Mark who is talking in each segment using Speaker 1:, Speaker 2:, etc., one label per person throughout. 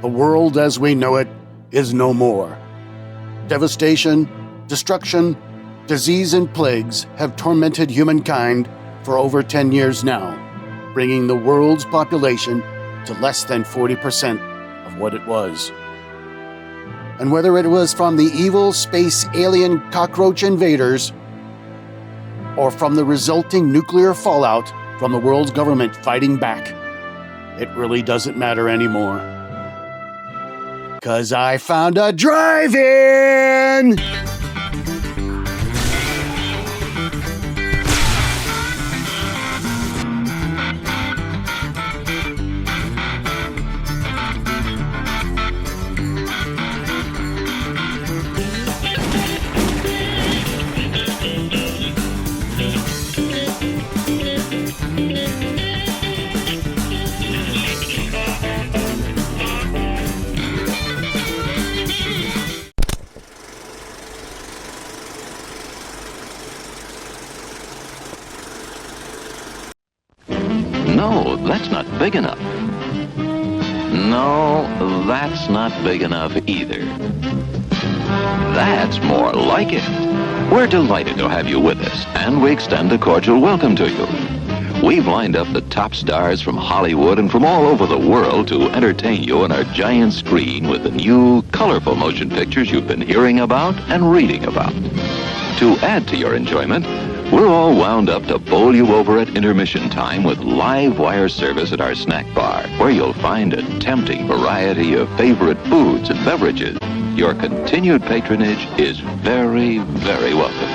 Speaker 1: the world as we know it is no more. Devastation, destruction, disease, and plagues have tormented humankind for over 10 years now, bringing the world's population to less than 40% of what it was. And whether it was from the evil space alien cockroach invaders or from the resulting nuclear fallout from the world's government fighting back, it really doesn't matter anymore. 'Cause I found a drive-in!
Speaker 2: No, that's not big enough. No, that's not big enough either. That's more like it. We're delighted to have you with us, and we extend a cordial welcome to you. We've lined up the top stars from Hollywood and from all over the world to entertain you on our giant screen with the new, colorful motion pictures you've been hearing about and reading about. To add to your enjoyment, we're all wound up to bowl you over at intermission time with live wire service at our snack bar, where you'll find a tempting variety of favorite foods and beverages. Your continued patronage is very, very welcome.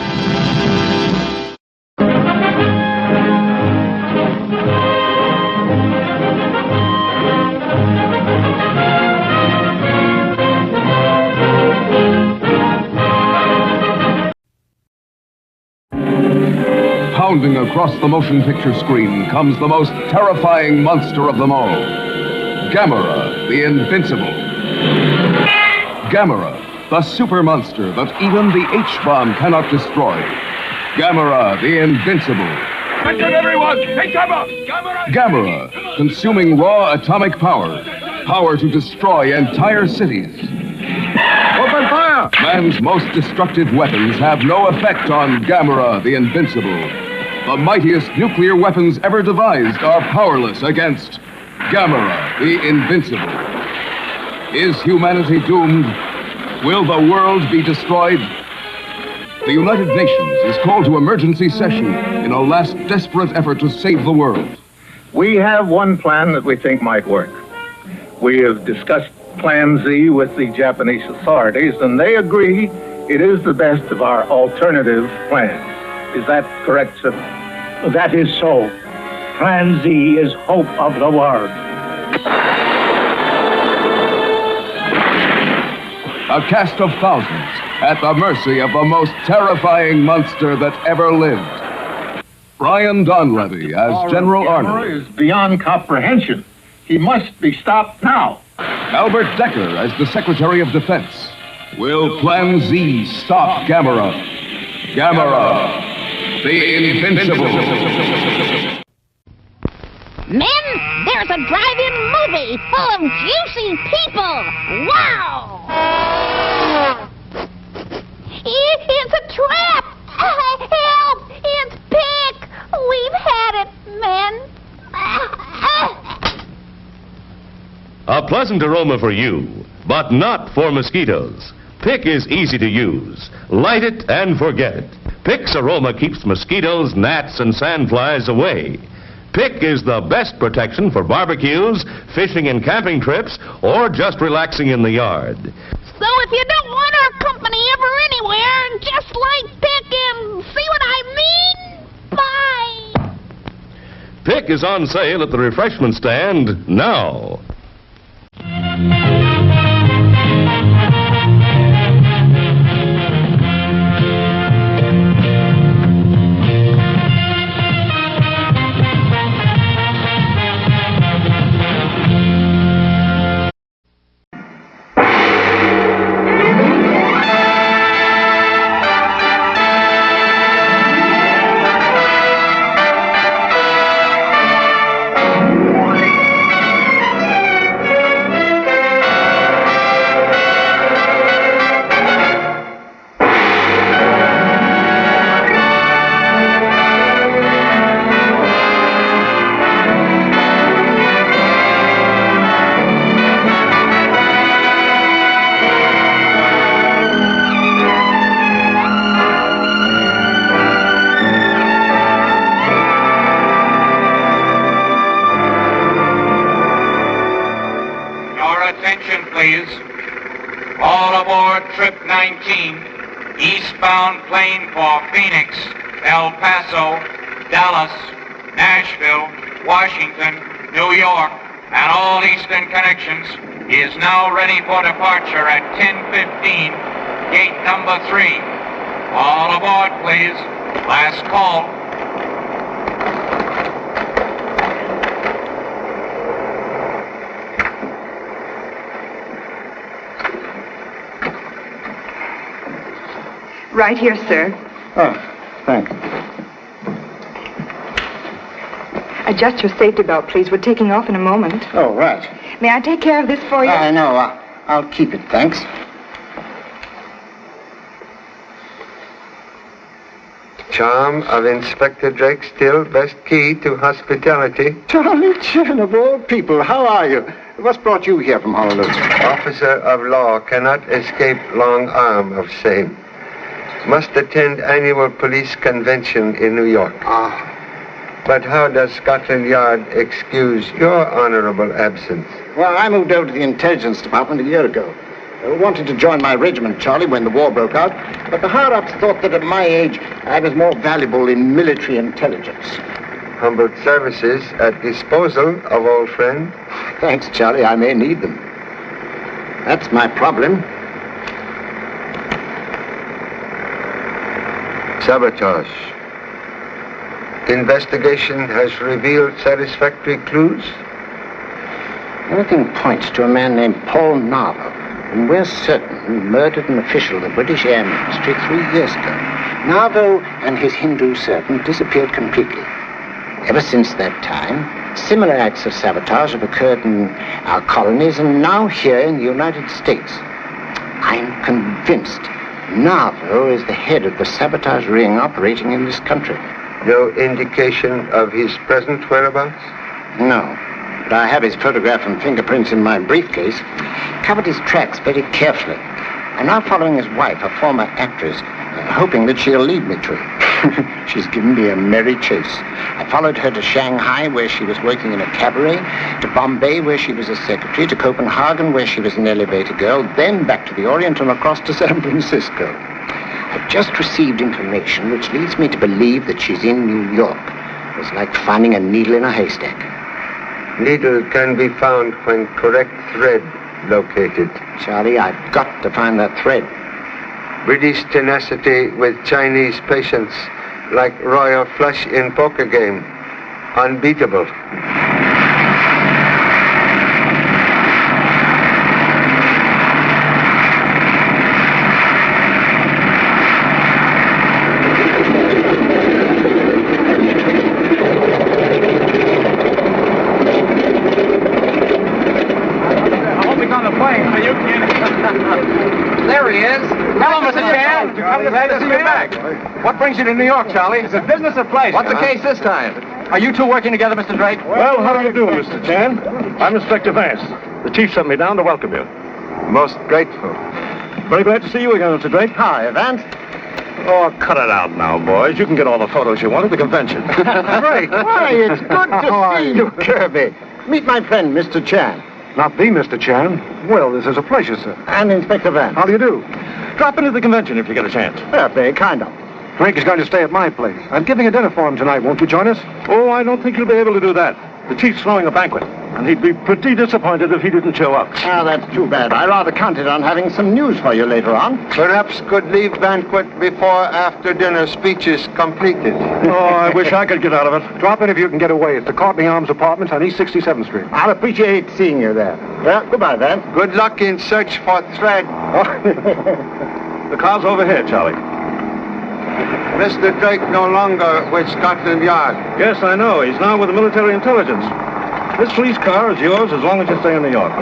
Speaker 3: Pounding across the motion picture screen comes the most terrifying monster of them all. Gamera, the Invincible. Gamera, the super monster that even the H-bomb cannot destroy. Gamera, the Invincible.
Speaker 4: Attention everyone! Hey, Gamera!
Speaker 3: Gamera, consuming raw atomic power. Power to destroy entire cities.
Speaker 4: Open fire!
Speaker 3: Man's most destructive weapons have no effect on Gamera, the Invincible. The mightiest nuclear weapons ever devised are powerless against Gamera, the Invincible. Is humanity doomed? Will the world be destroyed? The United Nations is called to emergency session in a last desperate effort to save the world.
Speaker 4: We have one plan that we think might work. We have discussed Plan Z with the Japanese authorities, and they agree it is the best of our alternative plans. Is that correct, sir?
Speaker 5: That is so. Plan Z is hope of the world.
Speaker 3: A cast of thousands at the mercy of the most terrifying monster that ever lived. Brian Donlevy as General Arnold.
Speaker 4: Is beyond comprehension. He must be stopped now.
Speaker 3: Albert Decker as the Secretary of Defense. Will Plan Z stop Gamera? Gamera, the Invincible.
Speaker 6: Men, there's a drive-in movie full of juicy people. Wow! It's a trap! Help! It's Pick! We've had it, men.
Speaker 7: A pleasant aroma for you, but not for mosquitoes. Pick is easy to use. Light it and forget it. Pick's aroma keeps mosquitoes, gnats, and sandflies away. Pick is the best protection for barbecues, fishing and camping trips, or just relaxing in the yard.
Speaker 6: So if you don't want our company ever anywhere, just light Pick and see what I mean? Bye!
Speaker 7: Pick is on sale at the refreshment stand now.
Speaker 8: please. All aboard trip 19, eastbound plane for Phoenix, El Paso, Dallas, Nashville, Washington, New York, and all eastern connections, is now ready for departure at 10:15, gate number 3. All aboard, please. Last call.
Speaker 9: Right here, sir.
Speaker 5: Oh, thanks.
Speaker 9: Adjust your safety belt, please. We're taking off in a moment.
Speaker 5: Oh, right.
Speaker 9: May I take care of this for you?
Speaker 5: No, I'll keep it, thanks.
Speaker 10: Charm of Inspector Drake still best key to hospitality.
Speaker 5: Charlie Chin, of all people, how are you? What's brought you here from Honolulu?
Speaker 10: Officer of law cannot escape long arm of same. Must attend annual police convention in New York. But how does Scotland Yard excuse your honorable absence?
Speaker 5: Well, I moved over to the intelligence department a year ago. I wanted to join my regiment, Charlie, when the war broke out, but the higher-ups thought that at my age I was more valuable in military intelligence.
Speaker 10: Humble services at disposal of old friend.
Speaker 5: Thanks, Charlie. I may need them. That's my problem.
Speaker 10: Saboteurs. Investigation has revealed satisfactory clues?
Speaker 5: Everything points to a man named Paul Narvo, and we're certain he murdered an official of the British Air Ministry 3 years ago. Narvo and his Hindu servant disappeared completely. Ever since that time, similar acts of sabotage have occurred in our colonies and now here in the United States. I'm convinced Narvo is the head of the sabotage ring operating in this country.
Speaker 10: No indication of his present whereabouts?
Speaker 5: No, but I have his photograph and fingerprints in my briefcase. Covered his tracks very carefully. I'm now following his wife, a former actress, hoping that she'll lead me to him. She's given me a merry chase. I followed her to Shanghai, where she was working in a cabaret, to Bombay, where she was a secretary, to Copenhagen, where she was an elevator girl, then back to the Orient and across to San Francisco. I've just received information which leads me to believe that she's in New York. It's like finding a needle in a haystack.
Speaker 10: Needle can be found when correct thread located.
Speaker 5: Charlie, I've got to find that thread.
Speaker 10: British tenacity with Chinese patience, like royal flush in poker game. Unbeatable.
Speaker 11: There he is. Hello, Mr. Chan. Glad to see you back. What brings you to New York, Charlie? It's a business or pleasure. What's the case this time? Are you two working together, Mr. Drake?
Speaker 12: Well, how do you do, Mr. Chan? I'm Inspector Vance. The chief sent me down to welcome you.
Speaker 10: Most grateful.
Speaker 12: Very glad to see you again, Mr. Drake.
Speaker 5: Hi, Vance.
Speaker 12: Oh, cut it out now, boys. You can get all the photos you want at the convention.
Speaker 5: Drake, why, it's good to see you, Kirby. Meet my friend, Mr. Chan.
Speaker 12: Not the Mr. Chan. Well, this is a pleasure, sir.
Speaker 5: And Inspector Vance.
Speaker 12: How do you do? Drop into the convention if you get a chance.
Speaker 5: Yeah, very kind of.
Speaker 12: Frank is going to stay at my place. I'm giving a dinner for him tonight. Won't you join us? Oh, I don't think you'll be able to do that. The chief's throwing a banquet, and he'd be pretty disappointed if he didn't show up.
Speaker 5: Ah, that's too bad. I rather counted on having some news for you later on.
Speaker 10: Perhaps could leave banquet before after dinner speeches completed.
Speaker 12: Oh, I wish I could get out of it. Drop in if you can get away. It's the Courtney Arms Apartments on East 67th Street.
Speaker 5: I'll appreciate seeing you there. Well, goodbye, Vance.
Speaker 10: Good luck in search for thread.
Speaker 12: The car's over here, Charlie.
Speaker 10: Mr. Drake no longer with Scotland Yard.
Speaker 12: Yes, I know. He's now with the military intelligence. This police car is yours as long as you stay in New York.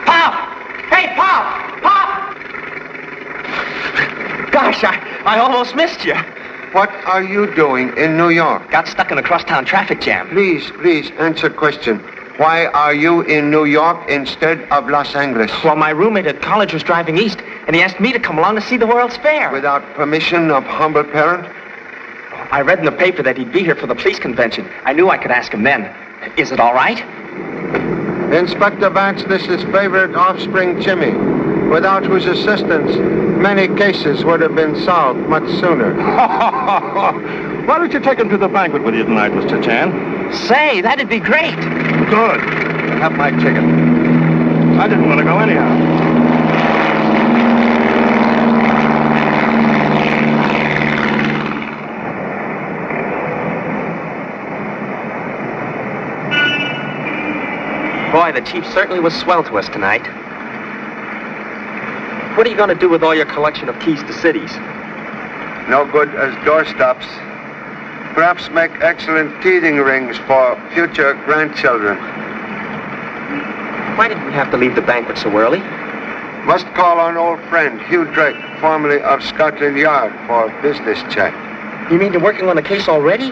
Speaker 11: Pop! Hey, Pop! Pop! Gosh, I almost missed you.
Speaker 10: What are you doing in New York?
Speaker 11: Got stuck in a crosstown traffic jam.
Speaker 10: Please, answer question. Why are you in New York instead of Los Angeles?
Speaker 11: Well, my roommate at college was driving east, and he asked me to come along to see the World's Fair.
Speaker 10: Without permission of humble parent?
Speaker 11: I read in the paper that he'd be here for the police convention. I knew I could ask him then. Is it all right?
Speaker 10: Inspector Vance, this is favorite offspring Jimmy, without whose assistance, many cases would have been solved much sooner.
Speaker 12: Why don't you take him to the banquet with you tonight, Mr. Chan?
Speaker 11: Say, that'd be great.
Speaker 12: Good. Have my ticket. I didn't want to go anyhow.
Speaker 11: Boy, the chief certainly was swell to us tonight. What are you going to do with all your collection of keys to cities?
Speaker 10: No good as doorstops. Perhaps make excellent teething rings for future grandchildren.
Speaker 11: Why did we have to leave the banquet so early?
Speaker 10: Must call on old friend Hugh Drake, formerly of Scotland Yard, for a business chat.
Speaker 11: You mean you're working on the case already?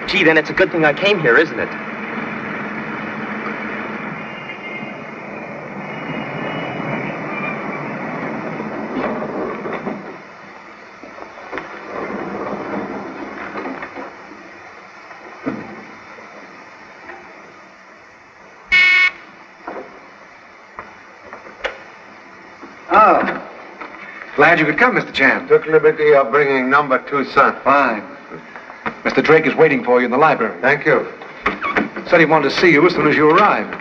Speaker 11: Gee, then it's a good thing I came here, isn't it?
Speaker 12: Glad you could come, Mr. Chan.
Speaker 10: Took liberty of bringing number 2, son.
Speaker 12: Fine. Mr. Drake is waiting for you in the library.
Speaker 10: Thank you.
Speaker 12: Said he wanted to see you as soon as you arrived.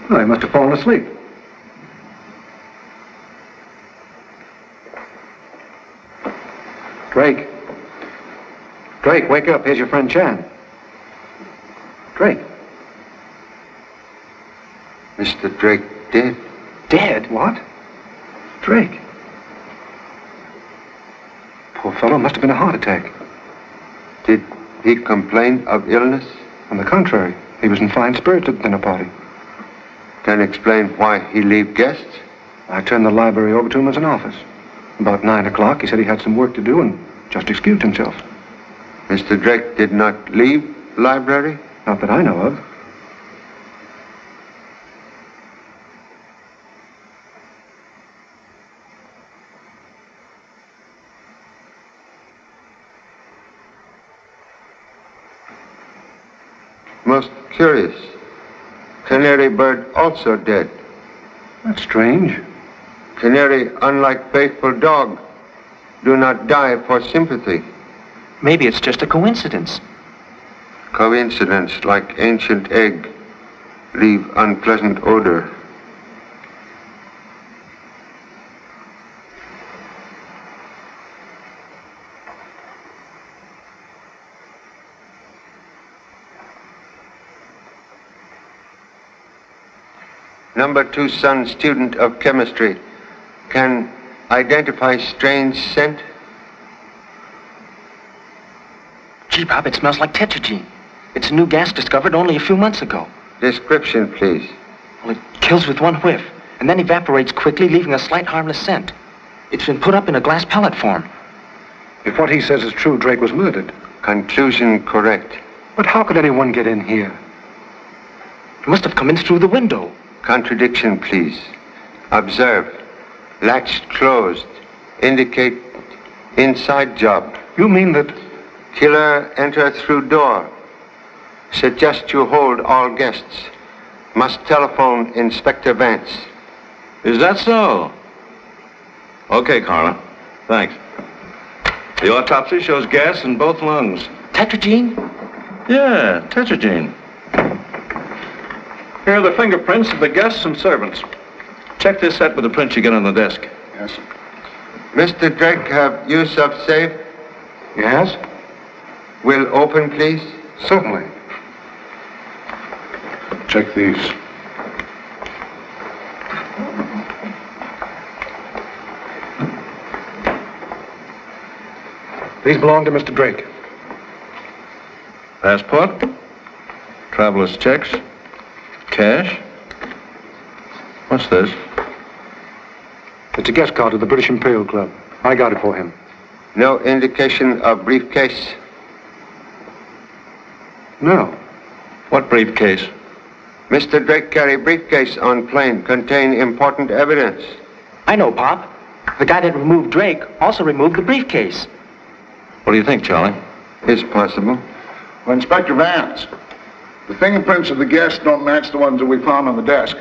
Speaker 12: Well, he must have fallen asleep. Drake. Drake, wake up. Here's your friend Chan. Drake.
Speaker 10: Mr. Drake dead.
Speaker 12: Dead? What? Drake. Poor fellow, must have been a heart attack.
Speaker 10: Did he complain of illness?
Speaker 12: On the contrary, he was in fine spirits at the dinner party.
Speaker 10: Can explain why he leave guests?
Speaker 12: I turned the library over to him as an office. About 9 o'clock, he said he had some work to do and just excused himself.
Speaker 10: Mr. Drake did not leave library?
Speaker 12: Not that I know of.
Speaker 10: Most curious. Canary bird also dead.
Speaker 12: That's strange.
Speaker 10: Canary, unlike faithful dog, do not die for sympathy.
Speaker 11: Maybe it's just a coincidence.
Speaker 10: Coincidence, like ancient egg, leave unpleasant odor. Number 2 son, student of chemistry, can identify strange scent?
Speaker 11: Gee, Pop, it smells like tetragyne. It's a new gas discovered only a few months ago.
Speaker 10: Description, please.
Speaker 11: Well, it kills with one whiff, and then evaporates quickly, leaving a slight harmless scent. It's been put up in a glass pellet form.
Speaker 12: If what he says is true, Drake was murdered.
Speaker 10: Conclusion correct.
Speaker 12: But how could anyone get in here?
Speaker 11: He must have come in through the window.
Speaker 10: Contradiction, please. Observe. Latch closed. Indicate inside job.
Speaker 12: You mean that...
Speaker 10: Killer enter through door. Suggest you hold all guests. Must telephone Inspector Vance.
Speaker 7: Is that so? Okay, Carla. Thanks. The autopsy shows gas in both lungs.
Speaker 11: Tetragyne?
Speaker 7: Yeah, tetragyne. Here are the fingerprints of the guests and servants. Check this set with the prints you get on the desk.
Speaker 10: Yes, sir. Mr. Drake have use of safe?
Speaker 12: Yes?
Speaker 10: Will open, please?
Speaker 12: Certainly. Check these. These belong to Mr. Drake.
Speaker 7: Passport, traveler's checks, cash. What's this?
Speaker 12: It's a guest card to the British Imperial Club. I got it for him.
Speaker 10: No indication of briefcase?
Speaker 12: No.
Speaker 7: What briefcase?
Speaker 10: Mr. Drake carry briefcase on plane, contain important evidence.
Speaker 11: I know, Pop. The guy that removed Drake also removed the briefcase.
Speaker 7: What do you think, Charlie?
Speaker 10: Is possible.
Speaker 13: Well, Inspector Vance, the fingerprints of the guests don't match the ones that we found on the desk.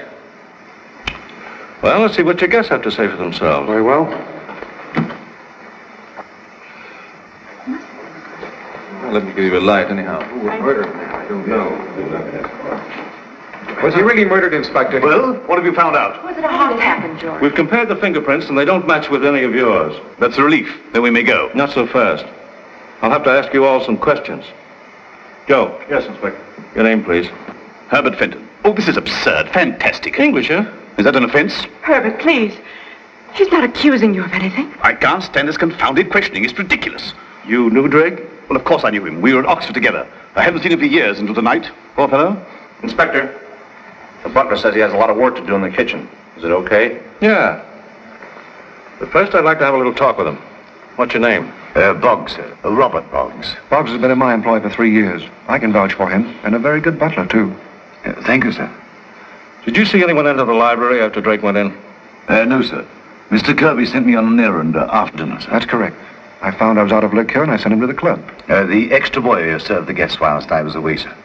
Speaker 12: Well, let's see what your guests have to say for themselves.
Speaker 10: Very well.
Speaker 11: Well, let me give you a light, anyhow.
Speaker 10: Who was murdered? I don't know.
Speaker 11: Was he really murdered, Inspector?
Speaker 13: Well, what have you found out?
Speaker 9: How did it happen, George?
Speaker 12: We've compared the fingerprints, and they don't match with any of yours.
Speaker 13: That's a relief. Then we may go.
Speaker 12: Not so fast. I'll have to ask you all some questions. Joe.
Speaker 13: Yes, Inspector.
Speaker 12: Your name, please.
Speaker 13: Herbert Fenton. Oh, this is absurd. Fantastic.
Speaker 12: English, huh?
Speaker 13: Is that an offense?
Speaker 9: Herbert, please. He's not accusing you of anything.
Speaker 13: I can't stand this confounded questioning. It's ridiculous.
Speaker 12: You knew Drake?
Speaker 13: Well, of course I knew him. We were at Oxford together. I haven't seen him for years until tonight.
Speaker 12: Poor fellow.
Speaker 11: Inspector, the butler says he has a lot of work to do in the kitchen. Is it okay?
Speaker 12: Yeah. But first, I'd like to have a little talk with him. What's your name?
Speaker 14: Boggs, sir. Robert Boggs.
Speaker 12: Boggs has been in my employ for 3 years. I can vouch for him, and a very good butler, too.
Speaker 14: Thank you, sir.
Speaker 12: Did you see anyone enter the library after Drake went in?
Speaker 14: No, sir. Mr. Kirby sent me on an errand after dinner, sir.
Speaker 12: That's correct. I found I was out of liquor, and I sent him to the club.
Speaker 14: The extra boy served the guests whilst I was away, sir.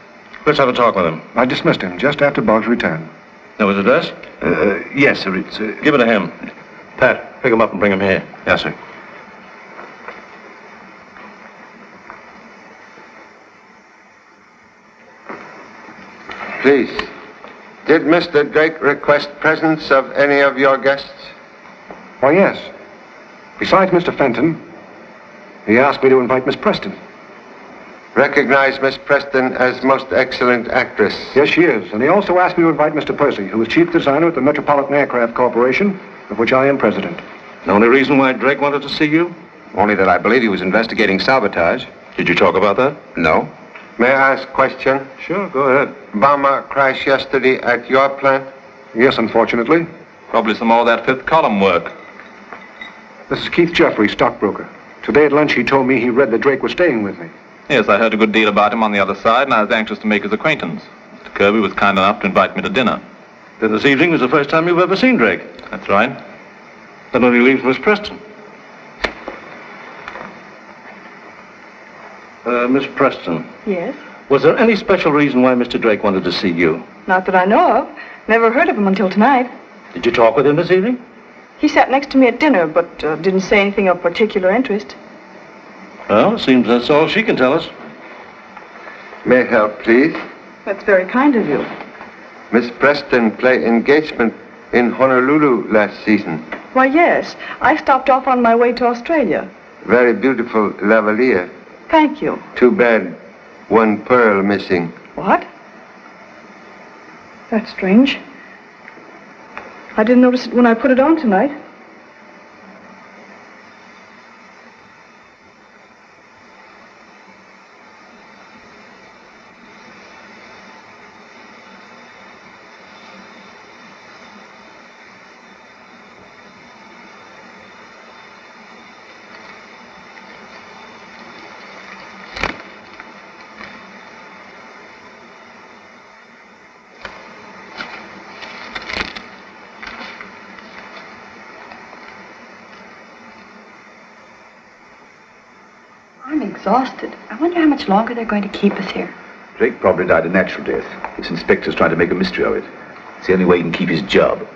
Speaker 12: Let's have a talk with him. I dismissed him just after Boggs returned. Know his address?
Speaker 14: Yes, sir. It's...
Speaker 12: Give it to him. Pat, pick him up and bring him here.
Speaker 14: Yes, sir.
Speaker 10: Please. Did Mr. Drake request presence of any of your guests?
Speaker 12: Why, yes. Besides Mr. Fenton, he asked me to invite Miss Preston.
Speaker 10: Recognize Miss Preston as most excellent actress.
Speaker 12: Yes, she is. And he also asked me to invite Mr. Percy, who is chief designer at the Metropolitan Aircraft Corporation, of which I am president. The only reason why Drake wanted to see you?
Speaker 11: Only that I believe he was investigating sabotage.
Speaker 12: Did you talk about that?
Speaker 11: No.
Speaker 10: May I ask a question?
Speaker 12: Sure, go ahead.
Speaker 10: Bomber crash yesterday at your plant?
Speaker 12: Yes, unfortunately.
Speaker 11: Probably some more of that fifth column work.
Speaker 12: This is Keith Jeffrey, stockbroker. Today at lunch he told me he read that Drake was staying with me.
Speaker 11: Yes, I heard a good deal about him on the other side, and I was anxious to make his acquaintance. Mr. Kirby was kind enough to invite me to dinner.
Speaker 12: Then this evening was the first time you've ever seen Drake?
Speaker 11: That's right.
Speaker 12: Then when he leaves Miss Preston? Miss Preston.
Speaker 9: Yes?
Speaker 12: Was there any special reason why Mr. Drake wanted to see you?
Speaker 9: Not that I know of. Never heard of him until tonight.
Speaker 12: Did you talk with him this evening?
Speaker 9: He sat next to me at dinner, but didn't say anything of particular interest.
Speaker 12: Well, it seems that's all she can tell us.
Speaker 10: May I help, please?
Speaker 9: That's very kind of you.
Speaker 10: Miss Preston played engagement in Honolulu last season.
Speaker 9: Why, yes. I stopped off on my way to Australia.
Speaker 10: Very beautiful lavalier.
Speaker 9: Thank you.
Speaker 10: Too bad. One pearl missing.
Speaker 9: What? That's strange. I didn't notice it when I put it on tonight.
Speaker 15: I'm exhausted. I wonder how much longer they're going to keep us here.
Speaker 14: Drake probably died a natural death. This inspector's trying to make a mystery of it. It's the only way he can keep his job.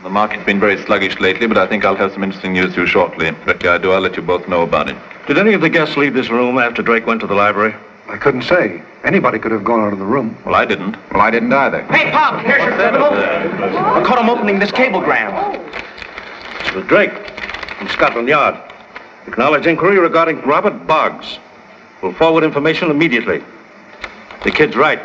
Speaker 11: The market's been very sluggish lately, but I think I'll have some interesting news for you shortly. Directly I do, I'll let you both know about it.
Speaker 12: Did any of the guests leave this room after Drake went to the library? I couldn't say. Anybody could have gone out of the room.
Speaker 11: Well, I didn't.
Speaker 14: Well, I didn't either.
Speaker 11: Hey, Pop, here's your criminal. I caught him opening this cablegram.
Speaker 12: It was Drake from Scotland Yard. Acknowledged inquiry regarding Robert Boggs. We'll forward information immediately. The kid's right.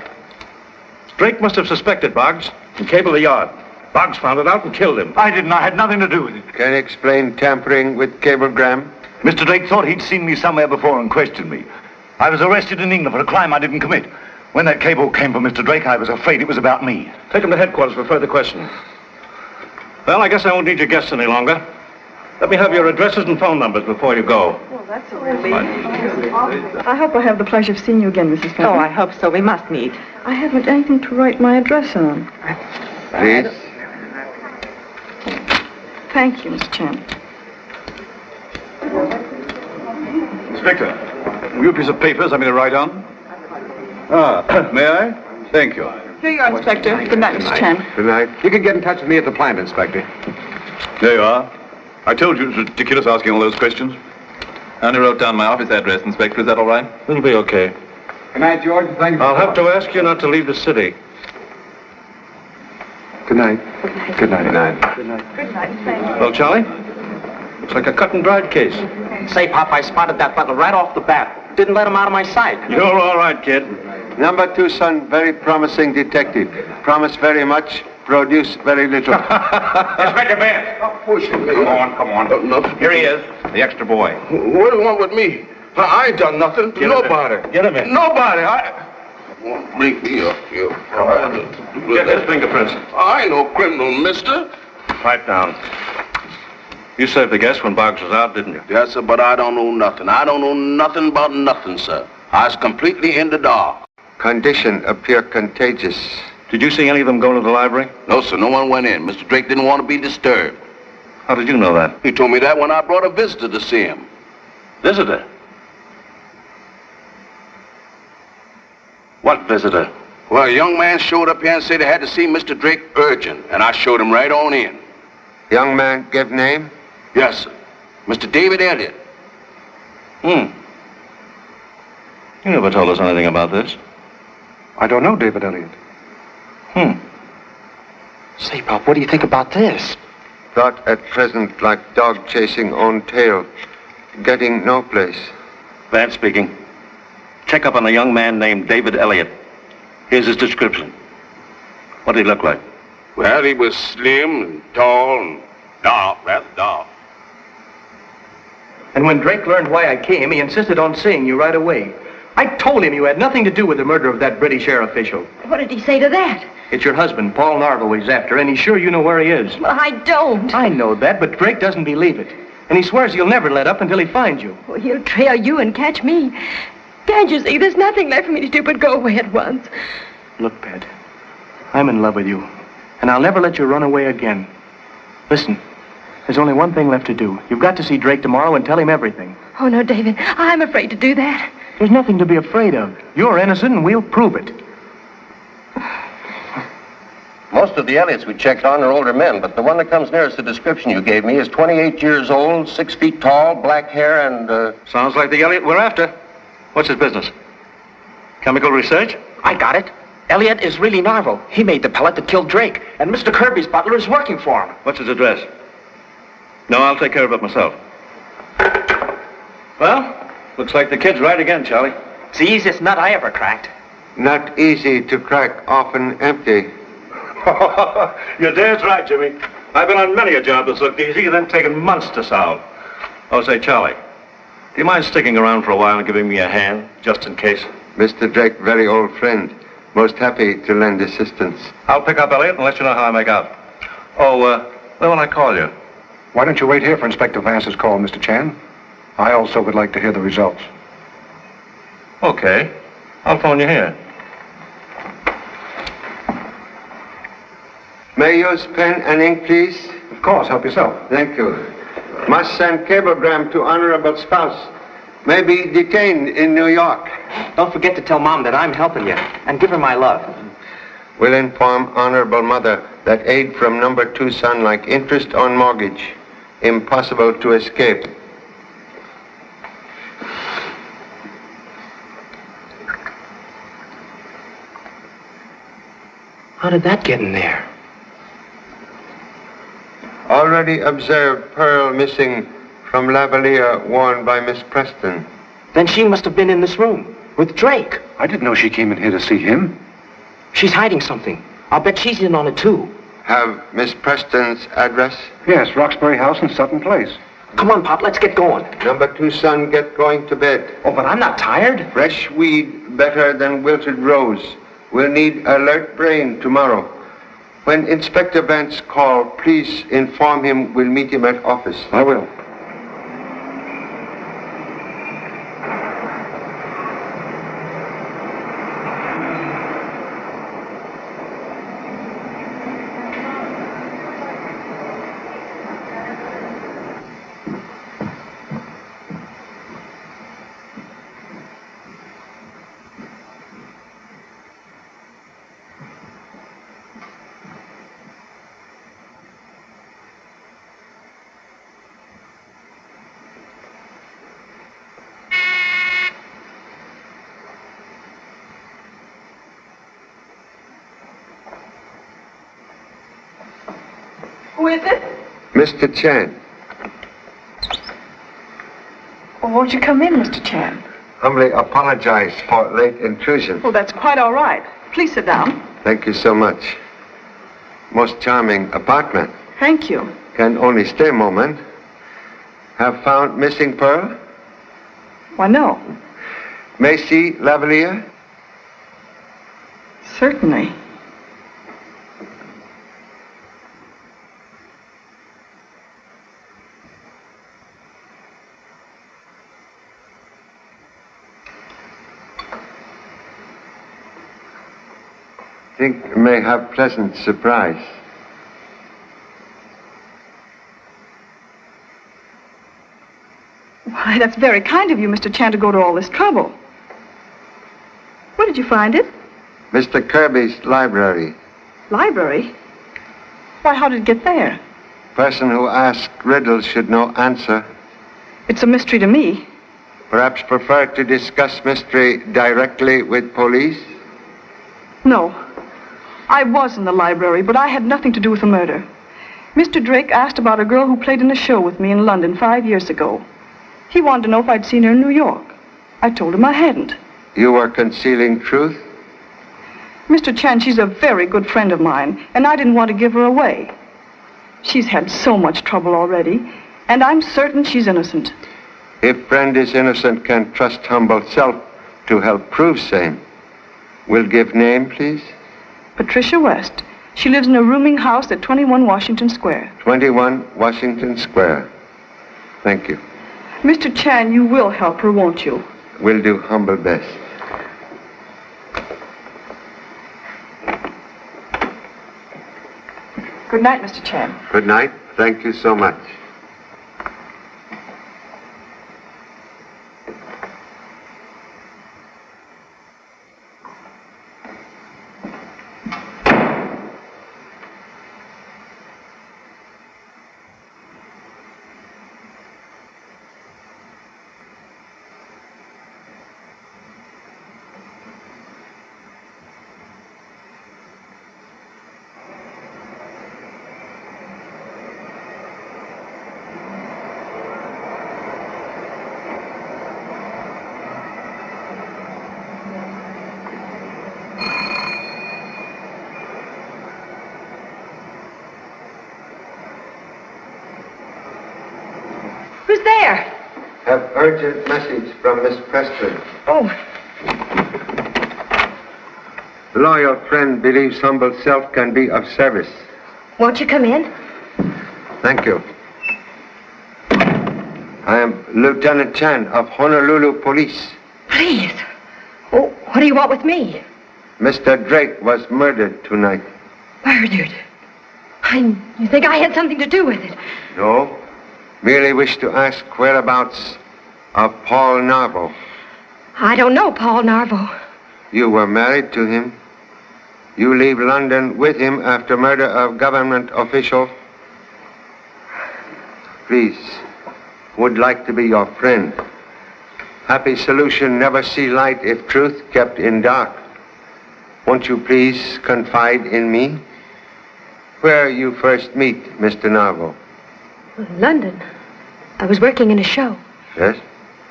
Speaker 12: Drake must have suspected Boggs and cabled the yard. Boggs found it out and killed him.
Speaker 13: I didn't. I had nothing to do with it.
Speaker 10: Can you explain tampering with cablegram?
Speaker 14: Mr. Drake thought he'd seen me somewhere before and questioned me. I was arrested in England for a crime I didn't commit. When that cable came from Mr. Drake, I was afraid it was about me.
Speaker 12: Take him to headquarters for further questioning. Well, I guess I won't need your guests any longer. Let me have your addresses and phone numbers before you go.
Speaker 9: Well, that's a relief. I hope I have the pleasure of seeing you again, Mrs. Fenton.
Speaker 15: Oh, I hope so. We must meet.
Speaker 9: I haven't anything to write my address on.
Speaker 10: Please.
Speaker 9: Thank you, Miss Champ.
Speaker 14: Inspector, will you a piece of paper something to write on? Ah, may I? Thank you.
Speaker 9: Here you are, Inspector. Good night, Mr. Chen.
Speaker 10: Good night.
Speaker 11: You can get in touch with me at the plant, Inspector.
Speaker 14: There you are. I told you it was ridiculous asking all those questions.
Speaker 16: I only wrote down my office address, Inspector. Is that all right?
Speaker 12: It'll be okay.
Speaker 11: Good night, George. Thank you.
Speaker 12: I'll have to ask you not to leave the city.
Speaker 11: Good night.
Speaker 10: Good night.
Speaker 11: Good night.
Speaker 9: Good night. Thank you.
Speaker 12: Well, Charlie, it's like a cut and dried case.
Speaker 11: Say, Pop, I spotted that butler right off the bat. Didn't let him out of my sight.
Speaker 12: You're all right, kid.
Speaker 10: Number 2 son, very promising detective. Promise very much, produce very little.
Speaker 11: Inspector Vance.
Speaker 10: Stop pushing me.
Speaker 11: Come on. Here he is, the extra boy.
Speaker 17: What do you want with me? I ain't done nothing to nobody.
Speaker 12: Get him in.
Speaker 17: Nobody. Bring me up here.
Speaker 12: Get his fingerprints.
Speaker 17: I ain't no criminal, mister.
Speaker 12: Pipe down. You saved the guest when Boggs was out, didn't you?
Speaker 17: Yes, sir, but I don't know nothing. I don't know nothing about nothing, sir. I was completely in the dark.
Speaker 10: Condition appear contagious.
Speaker 12: Did you see any of them go to the library?
Speaker 17: No, sir, no one went in. Mr. Drake didn't want to be disturbed.
Speaker 12: How did you know that?
Speaker 17: He told me that when I brought a visitor to see him.
Speaker 12: Visitor? What visitor?
Speaker 17: Well, a young man showed up here and said he had to see Mr. Drake urgent, and I showed him right on in.
Speaker 10: Young man give name?
Speaker 17: Yes, sir. Mr. David Elliott.
Speaker 12: You never told us anything about this.
Speaker 11: I don't know David Elliott.
Speaker 5: Say, Pop, what do you think about this?
Speaker 10: Thought at present like dog chasing own tail. Getting no place.
Speaker 12: Vance speaking. Check up on a young man named David Elliott. Here's his description. What did he look like?
Speaker 17: Well, he was slim and tall and dark, rather dark.
Speaker 11: And when Drake learned why I came, he insisted on seeing you right away. I told him you had nothing to do with the murder of that British air official.
Speaker 15: What did he say to that?
Speaker 11: It's your husband, Paul Narville, he's after, and he's sure you know where he is.
Speaker 15: Well, I don't.
Speaker 11: I know that, but Drake doesn't believe it. And he swears he'll never let up until he finds you.
Speaker 15: Well, he'll trail you and catch me. Can't you see? There's nothing left for me to do but go away at once.
Speaker 11: Look, Pat, I'm in love with you, and I'll never let you run away again. Listen, there's only one thing left to do. You've got to see Drake tomorrow and tell him everything.
Speaker 15: Oh, no, David, I'm afraid to do that.
Speaker 11: There's nothing to be afraid of. You're innocent, and we'll prove it.
Speaker 18: Most of the Elliots we checked on are older men, but the one that comes nearest the description you gave me is 28 years old, 6 feet tall, black hair, and,
Speaker 12: Sounds like the Elliott we're after. What's his business? Chemical research?
Speaker 11: I got it. Elliot is really Narville. He made the pellet that killed Drake, and Mr. Kirby's butler is working for him.
Speaker 12: What's his address? No, I'll take care of it myself. Well, looks like the kid's right again, Charlie.
Speaker 11: It's the easiest nut I ever cracked.
Speaker 10: Not easy to crack, often empty.
Speaker 12: You're dead right, Jimmy. I've been on many a job that's looked easy and then taken months to solve. Oh, say, Charlie, do you mind sticking around for a while and giving me a hand, just in case?
Speaker 10: Mr. Drake, very old friend. Most happy to lend assistance.
Speaker 12: I'll pick up Elliot and let you know how I make out. Oh, when will I call you?
Speaker 19: Why don't you wait here for Inspector Vance's call, Mr. Chan? I also would like to hear the results.
Speaker 12: Okay. I'll phone you here.
Speaker 10: May I use pen and ink, please?
Speaker 19: Of course, help yourself.
Speaker 10: Thank you. Must send cablegram to honorable spouse. May be detained in New York.
Speaker 11: Don't forget to tell Mom that I'm helping you, and give her my love.
Speaker 10: Will inform honorable mother that aid from number 2 son like interest on mortgage. Impossible to escape.
Speaker 11: How did that get in there?
Speaker 10: Already observed pearl missing from lavalier worn by Miss Preston.
Speaker 11: Then she must have been in this room with Drake.
Speaker 19: I didn't know she came in here to see him.
Speaker 11: She's hiding something. I'll bet she's in on it, too.
Speaker 10: Have Miss Preston's address?
Speaker 19: Yes, Roxbury House in Sutton Place.
Speaker 11: Come on, Pop, let's get going.
Speaker 10: Number 2 son, get going to bed.
Speaker 11: Oh, but I'm not tired.
Speaker 10: Fresh weed better than wilted rose. We'll need alert brain tomorrow. When Inspector Vance call, please inform him we'll meet him at office.
Speaker 19: I will.
Speaker 9: Who is it?
Speaker 10: Mr. Chan.
Speaker 9: Well, won't you come in, Mr. Chan?
Speaker 10: Humbly apologize for late intrusion.
Speaker 9: Oh, that's quite all right. Please sit down.
Speaker 10: Thank you so much. Most charming apartment.
Speaker 9: Thank you.
Speaker 10: Can only stay a moment. Have found missing pearl?
Speaker 9: Why, no.
Speaker 10: Macy Lavalier?
Speaker 9: Certainly.
Speaker 10: Think you may have pleasant surprise.
Speaker 9: Why, that's very kind of you, Mr. Chan, to go to all this trouble. Where did you find it?
Speaker 10: Mr. Kirby's library.
Speaker 9: Library? Why, how did it get there?
Speaker 10: Person who asks riddles should know answer.
Speaker 9: It's a mystery to me.
Speaker 10: Perhaps prefer to discuss mystery directly with police?
Speaker 9: No. I was in the library, but I had nothing to do with the murder. Mr. Drake asked about a girl who played in a show with me in London 5 years ago. He wanted to know if I'd seen her in New York. I told him I hadn't.
Speaker 10: You were concealing truth?
Speaker 9: Mr. Chan, she's a very good friend of mine, and I didn't want to give her away. She's had so much trouble already, and I'm certain she's innocent.
Speaker 10: If friend is innocent, can trust humble self to help prove same. Will give name, please?
Speaker 9: Patricia West. She lives in a rooming house at 21 Washington Square.
Speaker 10: 21 Washington Square. Thank you.
Speaker 9: Mr. Chan, you will help her, won't you?
Speaker 10: Will do humble best.
Speaker 9: Good night, Mr. Chan.
Speaker 10: Good night. Thank you so much.
Speaker 15: Who's there?
Speaker 10: Have urgent message from Miss Preston.
Speaker 15: Oh.
Speaker 10: Loyal friend believes humble self can be of service.
Speaker 15: Won't you come in?
Speaker 10: Thank you. I am Lieutenant Chan of Honolulu Police.
Speaker 15: Please. Oh, what do you want with me?
Speaker 10: Mr. Drake was murdered tonight.
Speaker 15: Murdered? You think I had something to do with it?
Speaker 10: No. Merely wish to ask whereabouts of Paul Narvo.
Speaker 15: I don't know Paul Narvo.
Speaker 10: You were married to him. You leave London with him after murder of government official. Please, would like to be your friend. Happy solution never see light if truth kept in dark. Won't you please confide in me? Where you first meet Mr. Narvo?
Speaker 15: London. I was working in a show.
Speaker 10: Yes?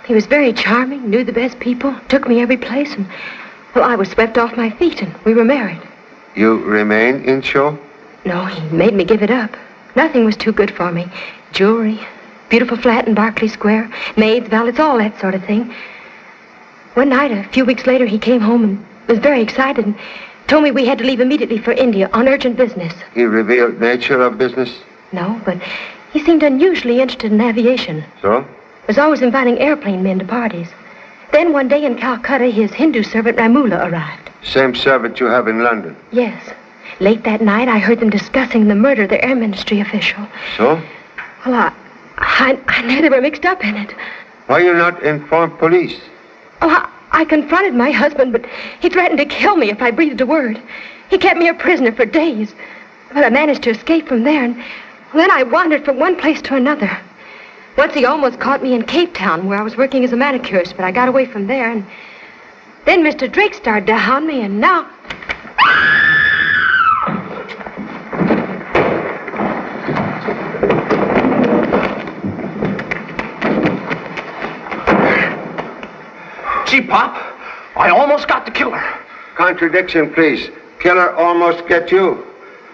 Speaker 15: He was very charming, knew the best people, took me every place, and, well, I was swept off my feet, and we were married.
Speaker 10: You remain in show?
Speaker 15: No, he made me give it up. Nothing was too good for me. Jewelry, beautiful flat in Berkeley Square, maids, valets, all that sort of thing. One night, a few weeks later, he came home and was very excited and told me we had to leave immediately for India on urgent business.
Speaker 10: He revealed nature of business?
Speaker 15: No, but he seemed unusually interested in aviation.
Speaker 10: So?
Speaker 15: Was always inviting airplane men to parties. Then one day in Calcutta, his Hindu servant Ramula arrived.
Speaker 10: Same servant you have in London?
Speaker 15: Yes. Late that night, I heard them discussing the murder of the Air Ministry official.
Speaker 10: So?
Speaker 15: Well, I knew they were mixed up in it.
Speaker 10: Why you not inform police?
Speaker 15: Oh, I confronted my husband, but he threatened to kill me if I breathed a word. He kept me a prisoner for days. But I managed to escape from there, and then I wandered from one place to another. Once he almost caught me in Cape Town, where I was working as a manicurist, but I got away from there, and then Mr. Drake started to hound me, and now...
Speaker 11: Gee, Pop, I almost got to kill her.
Speaker 10: Contradiction, please. Killer almost get you.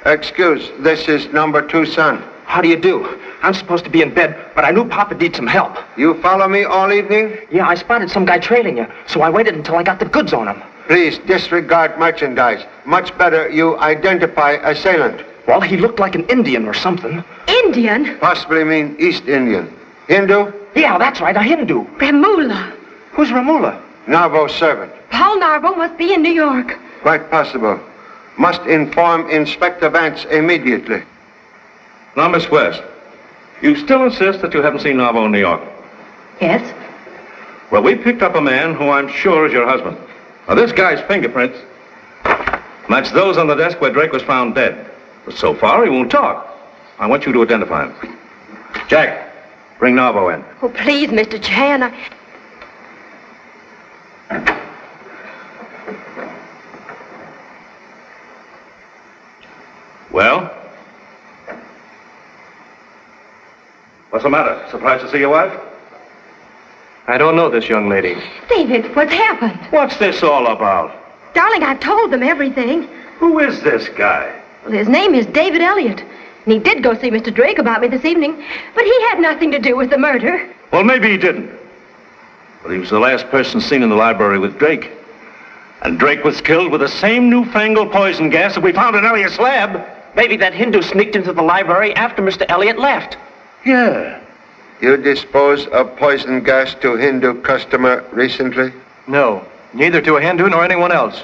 Speaker 10: Excuse, this is number 2 son.
Speaker 11: How do you do? I'm supposed to be in bed, but I knew Papa need some help.
Speaker 10: You follow me all evening?
Speaker 11: Yeah, I spotted some guy trailing you, so I waited until I got the goods on him.
Speaker 10: Please disregard merchandise. Much better you identify assailant.
Speaker 11: Well, he looked like an Indian or something.
Speaker 15: Indian?
Speaker 10: Possibly mean East Indian. Hindu?
Speaker 11: Yeah, that's right, a Hindu.
Speaker 15: Ramula.
Speaker 11: Who's Ramula?
Speaker 10: Narvo's servant.
Speaker 15: Paul Narvo must be in New York.
Speaker 10: Quite possible. Must inform Inspector Vance immediately.
Speaker 12: Now, Miss West, you still insist that you haven't seen Narvo in New York?
Speaker 15: Yes.
Speaker 12: Well, we picked up a man who I'm sure is your husband. Now, this guy's fingerprints match those on the desk where Drake was found dead. But so far, he won't talk. I want you to identify him. Jack, bring Narvo in.
Speaker 15: Oh, please, Mr. Chan.
Speaker 12: Well? What's the matter? Surprised to see your wife?
Speaker 11: I don't know this young lady.
Speaker 15: David, what's happened?
Speaker 12: What's this all about?
Speaker 15: Darling, I've told them everything.
Speaker 12: Who is this guy?
Speaker 15: Well, his name is David Elliott. And he did go see Mr. Drake about me this evening, but he had nothing to do with the murder.
Speaker 12: Well, maybe he didn't. But he was the last person seen in the library with Drake. And Drake was killed with the same newfangled poison gas that we found in Elliott's lab.
Speaker 11: Maybe that Hindu sneaked into the library after Mr. Elliott left.
Speaker 12: Yeah.
Speaker 10: You dispose of poison gas to Hindu customer recently?
Speaker 11: No, neither to a Hindu nor anyone else.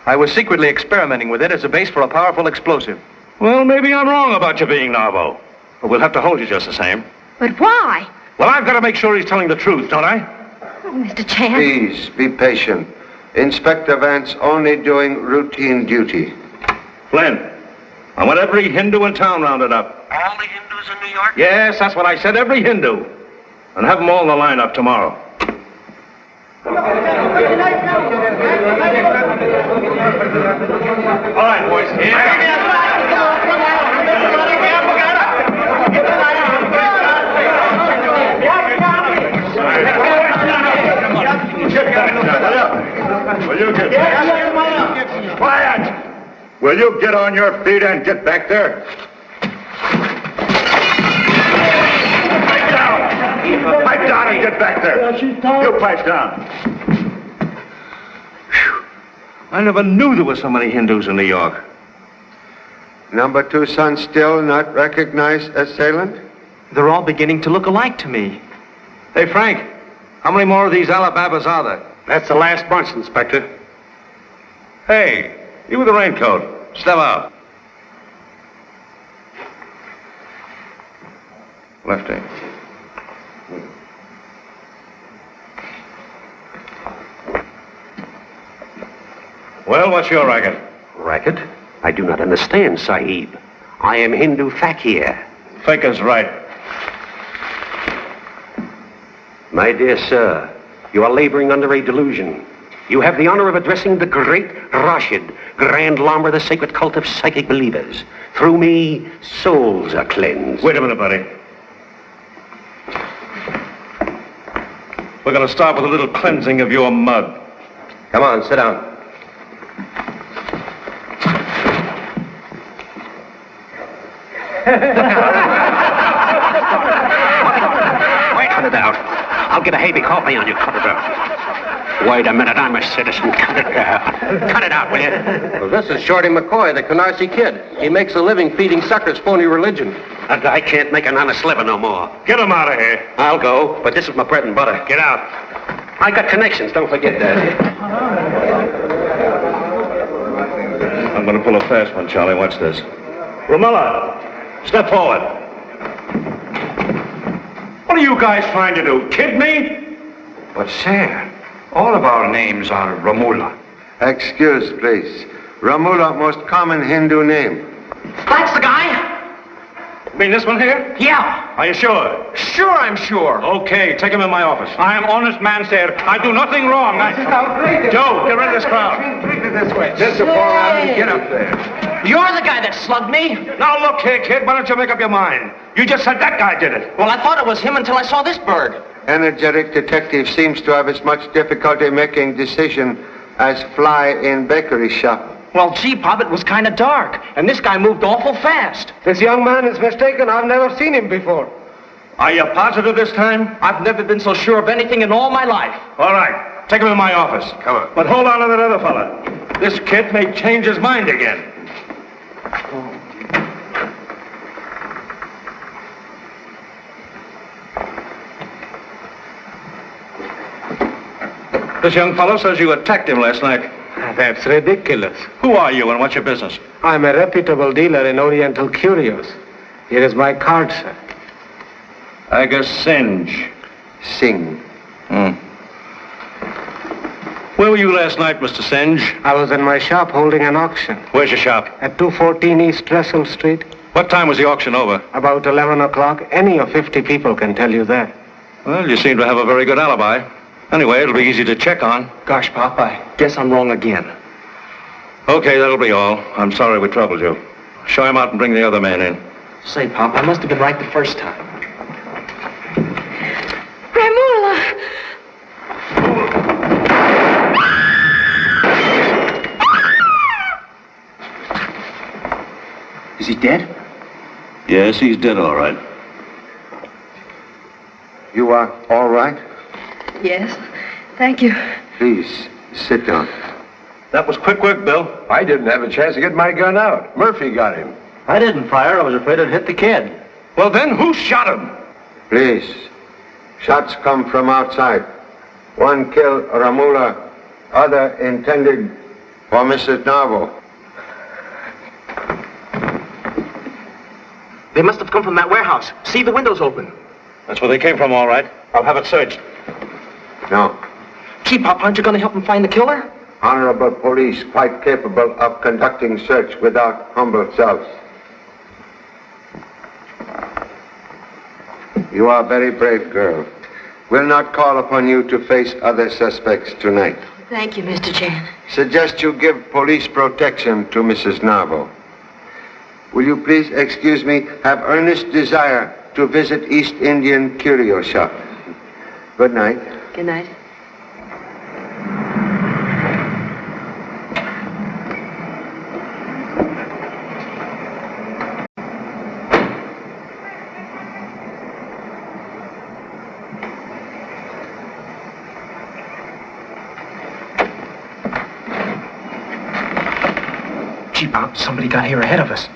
Speaker 11: I was secretly experimenting with it as a base for a powerful explosive.
Speaker 12: Well, maybe I'm wrong about you being Narvo. But we'll have to hold you just the same.
Speaker 15: But why?
Speaker 12: Well, I've got to make sure he's telling the truth, don't I?
Speaker 15: Oh, Mr. Chan.
Speaker 10: Please, be patient. Inspector Vance only doing routine duty.
Speaker 12: Flynn, I want every Hindu in town rounded up.
Speaker 17: All the Hindus in New York?
Speaker 12: Yes, that's what I said, every Hindu. And have them all in the lineup tomorrow. All right, boys.
Speaker 13: Will you get quiet? Will you get on your feet and get back there? Pipe down and get back there. You pipe down.
Speaker 12: I never knew there were so many Hindus in New York.
Speaker 10: Number 2 son still not recognized assailant?
Speaker 11: They're all beginning to look alike to me.
Speaker 12: Hey, Frank, how many more of these Alababas are there?
Speaker 19: That's the last bunch, Inspector.
Speaker 12: Hey, you with the raincoat. Step out. Lefty. Well, what's your racket?
Speaker 19: Racket? I do not understand, Sahib. I am Hindu Fakir.
Speaker 12: Faker's right.
Speaker 19: My dear sir, you are laboring under a delusion. You have the honor of addressing the great Rashid, Grand Lama of the sacred cult of psychic believers. Through me, souls are cleansed.
Speaker 12: Wait a minute, buddy. We're going to start with a little cleansing of your mud.
Speaker 18: Come on, sit down.
Speaker 19: Cut it out. I'll get a heavy coffee on you. Cut it out. Wait a minute. I'm a citizen. Cut it out. Cut it out, will you?
Speaker 18: Well, this is Shorty McCoy, the Canarsie Kid. He makes a living feeding suckers phony religion.
Speaker 19: That guy can't make an honest living no more.
Speaker 12: Get him out of here.
Speaker 19: I'll go, but this is my bread and butter.
Speaker 12: Get out.
Speaker 19: I got connections. Don't forget that.
Speaker 12: I'm going to pull a fast one, Charlie. Watch this. Romola, step forward. What are you guys trying to do? Kid me?
Speaker 13: But, sir, all of our names are Ramula.
Speaker 10: Excuse, please. Ramula, most common Hindu name.
Speaker 11: That's the guy?
Speaker 12: You mean this one here?
Speaker 11: Yeah.
Speaker 12: Are you sure?
Speaker 11: Sure, I'm sure.
Speaker 12: Okay, take him in my office.
Speaker 11: I am honest man, sir. I do nothing wrong.
Speaker 12: Joe, get rid of this crowd.
Speaker 13: This way. Just a forearm. Get up there.
Speaker 11: You're the guy that slugged me.
Speaker 12: Now, look here, kid. Why don't you make up your mind? You just said that guy did it.
Speaker 11: Well, I thought it was him until I saw this bird.
Speaker 10: energetic detective seems to have as much difficulty making decision as fly in bakery shop.
Speaker 11: Well, gee, Pop, it was kind of dark, and this guy moved awful fast.
Speaker 20: This young man is mistaken. I've never seen him before.
Speaker 12: Are you positive this time?
Speaker 11: I've never been so sure of anything in all my life.
Speaker 12: All right. Take him to my office.
Speaker 10: Come on.
Speaker 12: But hold on to that other fella. This kid may change his mind again. This young fellow says you attacked him last night.
Speaker 20: That's ridiculous.
Speaker 12: Who are you and what's your business?
Speaker 20: I'm a reputable dealer in Oriental curios. Here is my card, sir.
Speaker 12: Agus Singe.
Speaker 10: Singh.
Speaker 12: Where were you last night, Mr. Singe?
Speaker 20: I was in my shop holding an auction.
Speaker 12: Where's your shop?
Speaker 20: At 214 East Dressel Street.
Speaker 12: What time was the auction over?
Speaker 20: About 11 o'clock. Any of 50 people can tell you that.
Speaker 12: Well, you seem to have a very good alibi. Anyway, it'll be easy to check on.
Speaker 11: Gosh, Pop, I guess I'm wrong again.
Speaker 12: Okay, that'll be all. I'm sorry we troubled you. Show him out and bring the other man in.
Speaker 11: Say, Pop, I must have been right the first time.
Speaker 15: Ramula!
Speaker 11: Is he dead?
Speaker 12: Yes, he's dead, all right.
Speaker 10: You are all right?
Speaker 15: Yes, thank you.
Speaker 10: Please, sit down.
Speaker 12: That was quick work, Bill.
Speaker 21: I didn't have a chance to get my gun out. Murphy got him.
Speaker 11: I didn't fire. I was afraid it'd hit the kid.
Speaker 12: Well, then, who shot him?
Speaker 10: Please. Shots come from outside. One killed Ramula, other intended for Mrs. Narvo.
Speaker 11: They must have come from that warehouse. See, the window's open.
Speaker 12: That's where they came from, all right. I'll have it searched.
Speaker 10: No.
Speaker 11: Gee, Pop, aren't you going to help him find the killer?
Speaker 10: Honorable police quite capable of conducting search without humble selves. You are a very brave girl. Will not call upon you to face other suspects tonight.
Speaker 15: Thank you, Mr. Chan.
Speaker 10: Suggest you give police protection to Mrs. Narvo. Will you please excuse me, have earnest desire to visit East Indian Curio Shop. Good night.
Speaker 15: Good night.
Speaker 11: Gee, Pop, somebody got here ahead of us.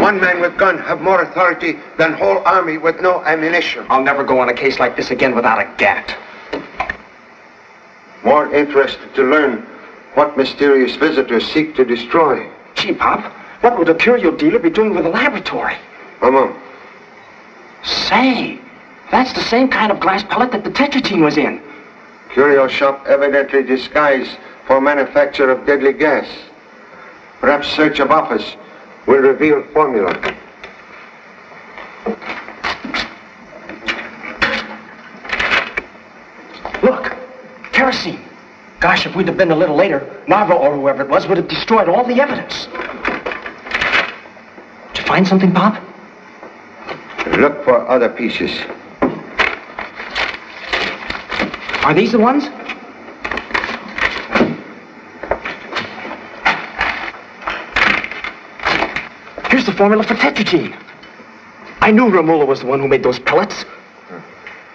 Speaker 10: One man with gun have more authority than whole army with no ammunition.
Speaker 11: I'll never go on a case like this again without a gat.
Speaker 10: More interested to learn what mysterious visitors seek to destroy.
Speaker 11: Gee, Pop, what would a curio dealer be doing with a laboratory?
Speaker 10: Mama.
Speaker 11: Say, that's the same kind of glass pellet that the tetraetine was in.
Speaker 10: Curio shop evidently disguised for manufacture of deadly gas. Perhaps search of office will reveal formula.
Speaker 11: Look, kerosene. Gosh, if we'd have been a little later, Narvo or whoever it was would have destroyed all the evidence. Did you find something, Pop?
Speaker 10: Look for other pieces.
Speaker 11: Are these the ones? Here's the formula for tetraetine. I knew Ramula was the one who made those pellets.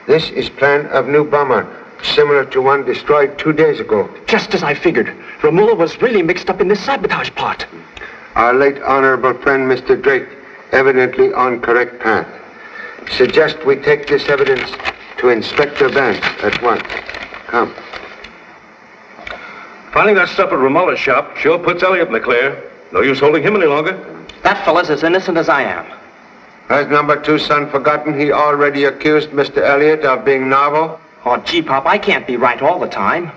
Speaker 10: This is plan of new bomber, similar to one destroyed 2 days ago.
Speaker 11: Just as I figured. Ramula was really mixed up in this sabotage plot.
Speaker 10: Our late honorable friend, Mr. Drake, evidently on correct path. Suggest we take this evidence to Inspector Vance at once. Come.
Speaker 12: Finding that stuff at Ramula's shop sure puts Elliot in the clear. No use holding him any longer.
Speaker 11: That fella's as innocent as I am.
Speaker 10: Has number 2 son forgotten he already accused Mr. Elliott of being Narvo?
Speaker 11: Oh, gee, Pop, I can't be right all the time.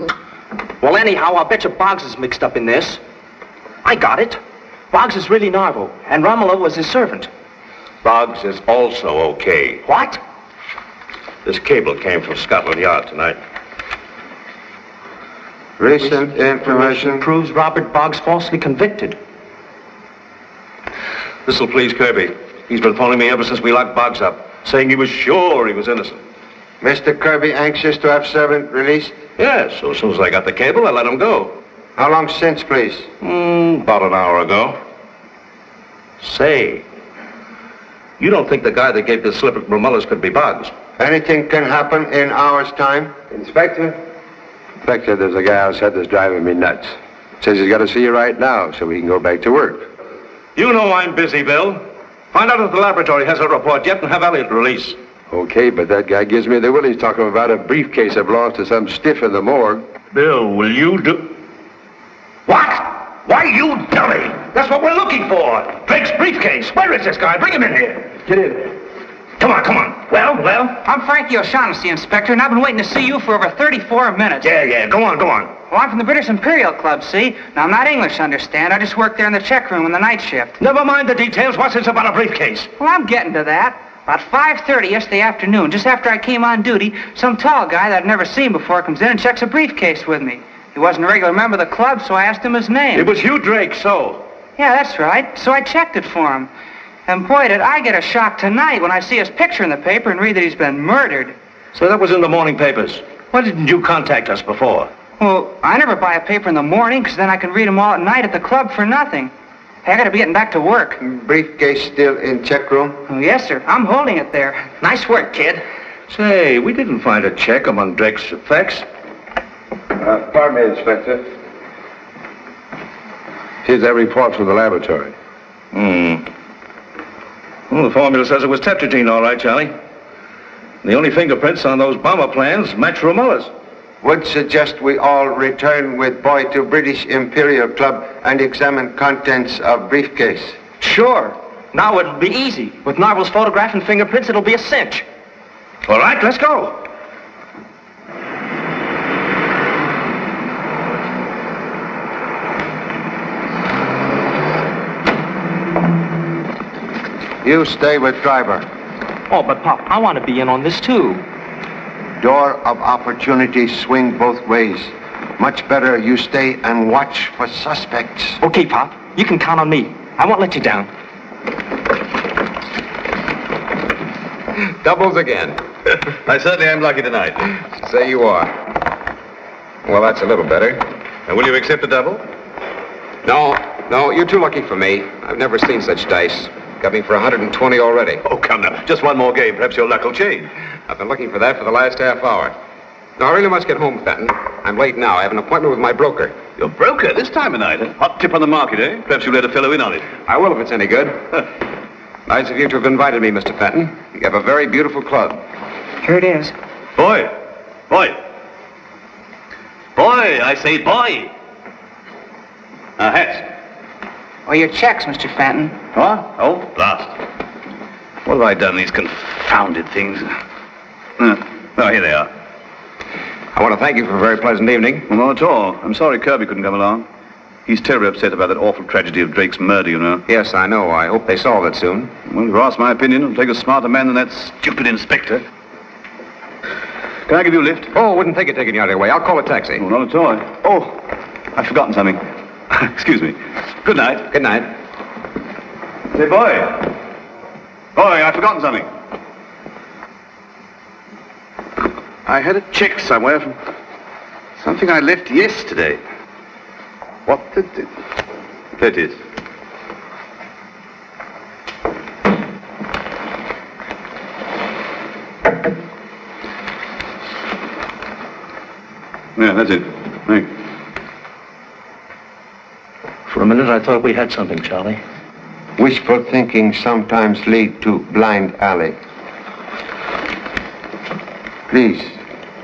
Speaker 11: Well, anyhow, I'll bet you Boggs is mixed up in this. I got it. Boggs is really Narvo, and Romola was his servant.
Speaker 12: Boggs is also okay.
Speaker 11: What?
Speaker 12: This cable came from Scotland Yard tonight.
Speaker 10: Recent information
Speaker 11: proves Robert Boggs falsely convicted.
Speaker 12: This'll please Kirby. He's been phoning me ever since we locked Boggs up, saying he was sure he was innocent.
Speaker 10: Mr. Kirby anxious to have servant released?
Speaker 12: Yes, so as soon as I got the cable, I let him go.
Speaker 10: How long since, please?
Speaker 12: About an hour ago. Say, you don't think the guy that gave the slip at Romella's could be Boggs?
Speaker 10: Anything can happen in hours' time.
Speaker 21: Inspector, there's a guy outside that's driving me nuts. Says he's got to see you right now so he can go back to work.
Speaker 12: You know I'm busy, Bill. Find out if the laboratory has a report yet and have Elliott release.
Speaker 21: Okay, but that guy gives me the willies talking about a briefcase I've lost to some stiff in the morgue.
Speaker 12: Bill, will you do...
Speaker 14: What? Why, you dummy! That's what we're looking for. Drake's briefcase. Where is this guy? Bring him in here.
Speaker 21: Get in.
Speaker 14: Come on, come on. Well?
Speaker 1: I'm Frankie O'Shaughnessy, Inspector, and I've been waiting to see you for over 34 minutes.
Speaker 14: Yeah, go on.
Speaker 1: Well, I'm from the British Imperial Club, see? Now, I'm not English, understand? I just work there in the check room in the night shift.
Speaker 14: Never mind the details. What's this about a briefcase?
Speaker 1: Well, I'm getting to that. About 5:30 yesterday afternoon, just after I came on duty, some tall guy that I'd never seen before comes in and checks a briefcase with me. He wasn't a regular member of the club, so I asked him his name.
Speaker 12: It was Hugh Drake, so?
Speaker 1: Yeah, that's right. So I checked it for him. And boy, did I get a shock tonight when I see his picture in the paper and read that he's been murdered.
Speaker 12: So that was in the morning papers. Why didn't you contact us before?
Speaker 1: Well, I never buy a paper in the morning, because then I can read them all at night at the club for nothing. Hey, I gotta be getting back to work.
Speaker 10: Briefcase still in check room?
Speaker 1: Oh, yes, sir. I'm holding it there. Nice work, kid.
Speaker 12: Say, we didn't find a check among Drake's effects.
Speaker 21: Pardon me, Inspector. Here's that report from the laboratory.
Speaker 12: Well, the formula says it was tetragenine, all right, Charlie. The only fingerprints on those bomber plans match Romella's.
Speaker 10: Would suggest we all return with boy to British Imperial Club and examine contents of briefcase.
Speaker 11: Sure. Now it'll be easy. With Narvel's photograph and fingerprints, it'll be a cinch.
Speaker 12: All right, let's go.
Speaker 10: You stay with driver.
Speaker 11: Oh, but Pop, I want to be in on this too.
Speaker 10: Door of opportunity swing both ways. Much better you stay and watch for suspects.
Speaker 11: Okay, Pop. You can count on me. I won't let you down.
Speaker 22: Doubles again.
Speaker 16: I certainly am lucky tonight.
Speaker 22: Say you are. Well, that's a little better.
Speaker 16: And will you accept a double?
Speaker 22: No, you're too lucky for me. I've never seen such dice. Got me for 120 already.
Speaker 16: Oh, come now. Just one more game. Perhaps your luck will change.
Speaker 22: I've been looking for that for the last half hour. No, I really must get home, Fenton. I'm late now. I have an appointment with my broker.
Speaker 16: Your broker? This time of night? Hot tip on the market, eh? Perhaps you'll let a fellow in on it.
Speaker 22: I will if it's any good. Nice of you to have invited me, Mr. Fenton. You have a very beautiful club.
Speaker 1: Here it is.
Speaker 16: Boy, I say boy. Hats.
Speaker 1: Or your checks, Mr. Fenton.
Speaker 16: What? Oh, blast. What have I done, these confounded things? Oh, here they are.
Speaker 22: I want to thank you for a very pleasant evening.
Speaker 16: Well, not at all. I'm sorry Kirby couldn't come along. He's terribly upset about that awful tragedy of Drake's murder, you know.
Speaker 22: Yes, I know. I hope they solve it soon.
Speaker 16: Well, if you ask my opinion, it'll take a smarter man than that stupid inspector. Can I give you a lift?
Speaker 22: Oh, wouldn't think of taking you out of the way. I'll call a taxi.
Speaker 16: Oh, not at all. Oh, I've forgotten something. Excuse me. Good night.
Speaker 22: Good night.
Speaker 16: Say, boy, I've forgotten something. I had a check somewhere from something I left yesterday. What the... There it is. Yeah, that's it. Thanks.
Speaker 11: For a minute, I thought we had something, Charlie.
Speaker 10: Wishful thinking sometimes lead to blind alley. Please,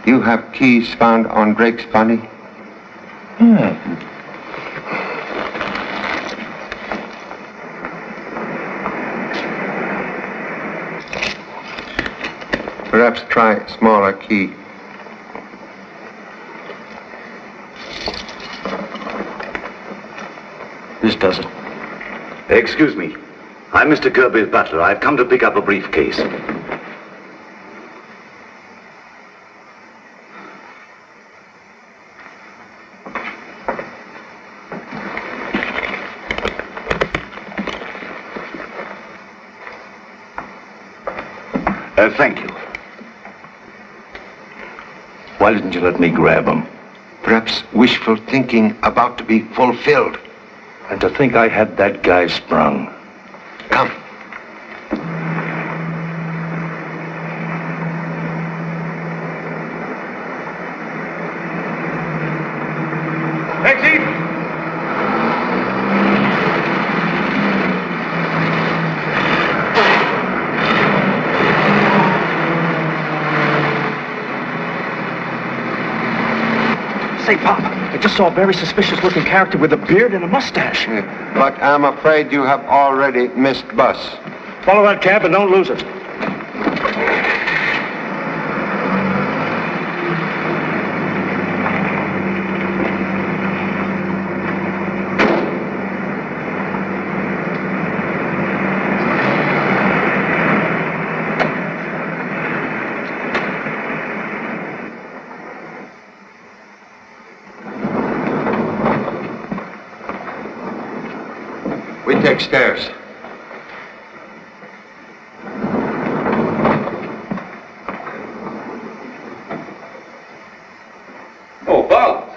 Speaker 10: you have keys found on Drake's body? Perhaps try smaller key.
Speaker 14: This does it. Excuse me. I'm Mr. Kirby's butler. I've come to pick up a briefcase. Thank you. Why didn't you let me grab him?
Speaker 10: Perhaps wishful thinking about to be fulfilled.
Speaker 14: And to think I had that guy sprung.
Speaker 10: Come.
Speaker 12: Taxi!
Speaker 11: Say, Pop, I just saw a very suspicious-looking character with a beard and a mustache.
Speaker 10: But I'm afraid you have already missed bus.
Speaker 12: Follow that cab and don't lose it.
Speaker 10: We take stairs.
Speaker 11: Oh, Bob.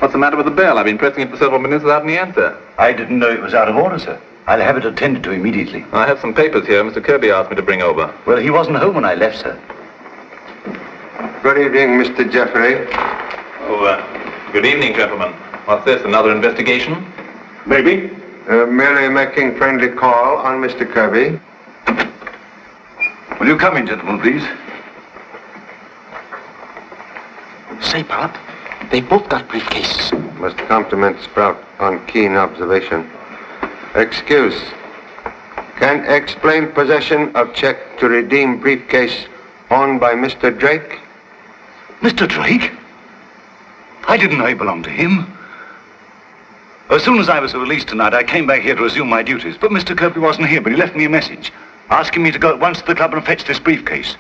Speaker 11: What's the matter with the bell? I've been pressing it for several minutes without any answer.
Speaker 14: I didn't know it was out of order, sir. I'll have it attended to immediately.
Speaker 11: I have some papers here Mr. Kirby asked me to bring over.
Speaker 14: Well, he wasn't home when I left, sir.
Speaker 10: Good evening, Mr. Jeffrey.
Speaker 11: Oh, good evening, gentlemen. What's this, another investigation?
Speaker 12: Maybe.
Speaker 10: Merely making friendly call on Mr. Kirby.
Speaker 14: Will you come in, gentlemen, please?
Speaker 5: Say, Pop, they both got briefcases.
Speaker 10: Must compliment Sprout on keen observation. Excuse. Can explain possession of check to redeem briefcase owned by Mr. Drake?
Speaker 14: Mr. Drake? I didn't know he belonged to him. As soon as I was released tonight, I came back here to resume my duties. But Mr. Kirby wasn't here, but he left me a message asking me to go at once to the club and fetch this briefcase.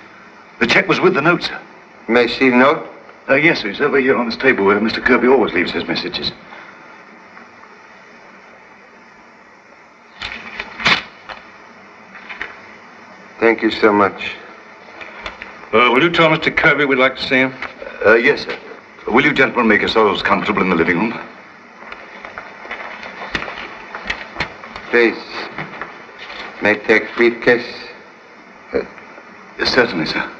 Speaker 14: The check was with the note, sir.
Speaker 10: May see note?
Speaker 14: Yes, sir. It's over here on this table where Mr. Kirby always leaves his messages.
Speaker 10: Thank you so much.
Speaker 12: Will you tell Mr. Kirby we'd like to see him?
Speaker 14: Yes, sir. Will you gentlemen make yourselves comfortable in the living room?
Speaker 10: Please. May take briefcase?
Speaker 14: Yes, certainly, sir.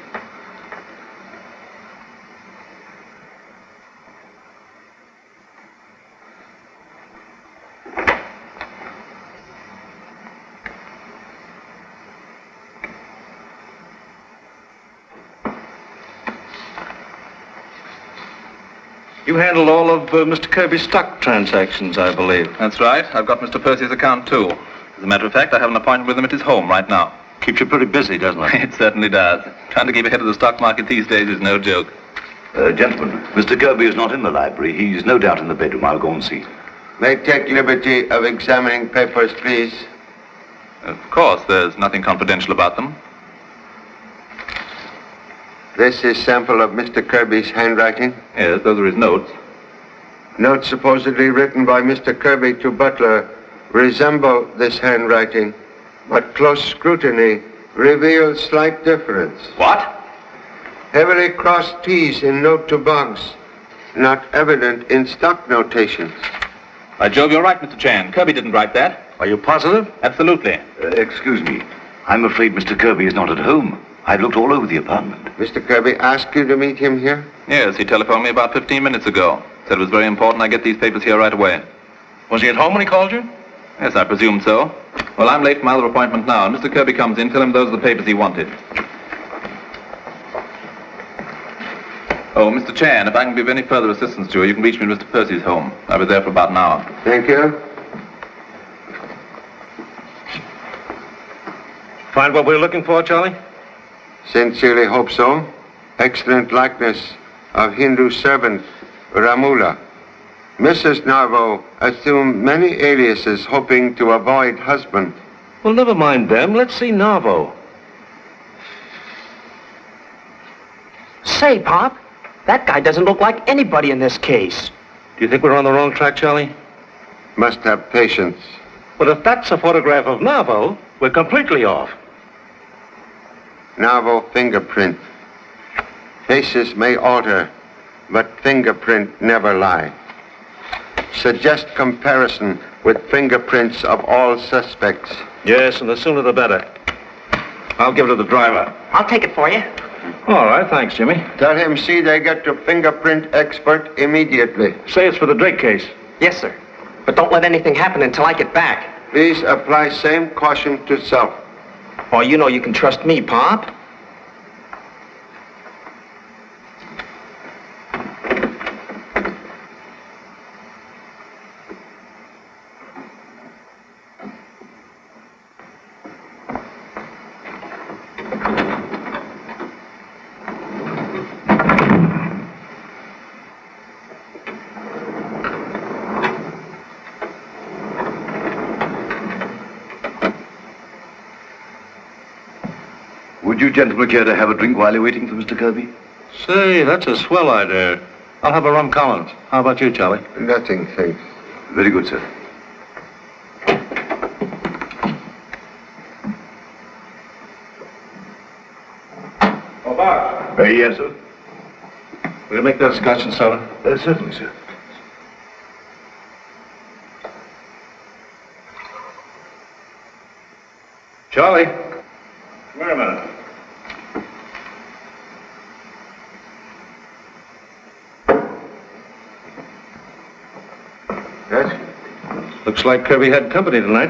Speaker 12: You handle all of Mr. Kirby's stock transactions, I believe.
Speaker 11: That's right. I've got Mr. Percy's account, too. As a matter of fact, I have an appointment with him at his home right now.
Speaker 12: Keeps you pretty busy, doesn't it?
Speaker 11: It certainly does. Trying to keep ahead of the stock market these days is no joke.
Speaker 14: Gentlemen, Mr. Kirby is not in the library. He's no doubt in the bedroom. I'll go and see.
Speaker 10: May take liberty of examining papers, please.
Speaker 11: Of course, there's nothing confidential about them.
Speaker 10: This is sample of Mr. Kirby's handwriting?
Speaker 11: Yes, those are his notes.
Speaker 10: Notes supposedly written by Mr. Kirby to Butler resemble this handwriting, but close scrutiny reveals slight difference.
Speaker 11: What?
Speaker 10: Heavily crossed T's in note to Boggs, not evident in stock notations.
Speaker 11: By Jove, you're right, Mr. Chan. Kirby didn't write that.
Speaker 14: Are you positive?
Speaker 11: Absolutely.
Speaker 14: Excuse me. I'm afraid Mr. Kirby is not at home. I've looked all over the apartment.
Speaker 10: Mr. Kirby asked you to meet him here?
Speaker 11: Yes, he telephoned me about 15 minutes ago. Said it was very important I get these papers here right away.
Speaker 12: Was he at home when he called you?
Speaker 11: Yes, I presume so. Well, I'm late for my other appointment now. Mr. Kirby comes in, tell him those are the papers he wanted. Oh, Mr. Chan, if I can be of any further assistance to you, you can reach me at Mr. Percy's home. I'll be there for about an hour.
Speaker 10: Thank you.
Speaker 12: Find what we're looking for, Charlie?
Speaker 10: Sincerely hope so. Excellent likeness of Hindu servant Ramula. Mrs. Narvo assumed many aliases hoping to avoid husband.
Speaker 12: Well, never mind them. Let's see Narvo.
Speaker 2: Say, Pop, that guy doesn't look like anybody in this case.
Speaker 12: Do you think we're on the wrong track, Charlie?
Speaker 10: Must have patience.
Speaker 12: But if that's a photograph of Narvo, we're completely off.
Speaker 10: Narvo fingerprint. Faces may alter, but fingerprint never lie. Suggest comparison with fingerprints of all suspects.
Speaker 12: Yes, and the sooner the better. I'll give it to the driver.
Speaker 2: I'll take it for you.
Speaker 12: All right, thanks, Jimmy.
Speaker 10: Tell him see they get to fingerprint expert immediately.
Speaker 12: Say it's for the Drake case.
Speaker 2: Yes, sir. But don't let anything happen until I get back.
Speaker 10: Please apply same caution to self.
Speaker 2: Oh, you know you can trust me, Pop.
Speaker 14: Would you gentlemen care to have a drink while you're waiting for Mr. Kirby?
Speaker 12: Say, that's a swell idea. I'll have a rum Collins. How about you, Charlie?
Speaker 10: Nothing, thanks.
Speaker 14: Very good, sir.
Speaker 12: Oh, Bob.
Speaker 14: Yes, sir.
Speaker 12: Will you make that scotch and soda?
Speaker 14: Certainly, sir.
Speaker 12: Charlie, come here a minute.
Speaker 10: Yes?
Speaker 12: Looks like Kirby had company tonight.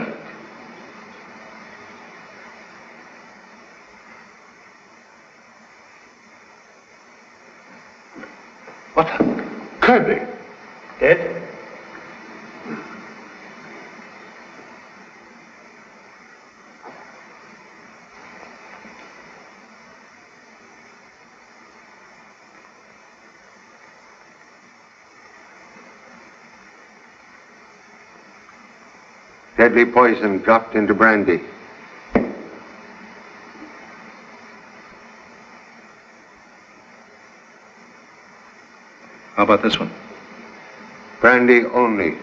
Speaker 14: What? Kirby?
Speaker 2: Dead?
Speaker 10: Deadly poison dropped into brandy.
Speaker 12: How about this one?
Speaker 10: Brandy only.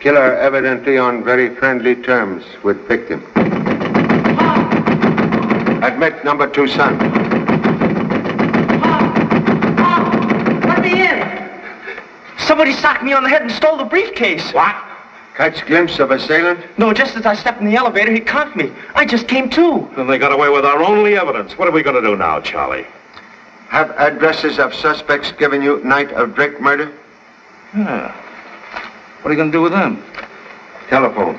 Speaker 10: Killer evidently on very friendly terms with victim. Admit number 2 son.
Speaker 2: Let me in! Somebody socked me on the head and stole the briefcase.
Speaker 10: What? Catch glimpse of assailant?
Speaker 2: No, just as I stepped in the elevator, he conked me. I just came to.
Speaker 12: Then they got away with our only evidence. What are we going to do now, Charlie?
Speaker 10: Have addresses of suspects given you night of Drake murder?
Speaker 12: Yeah. What are you going to do with them?
Speaker 10: Telephone.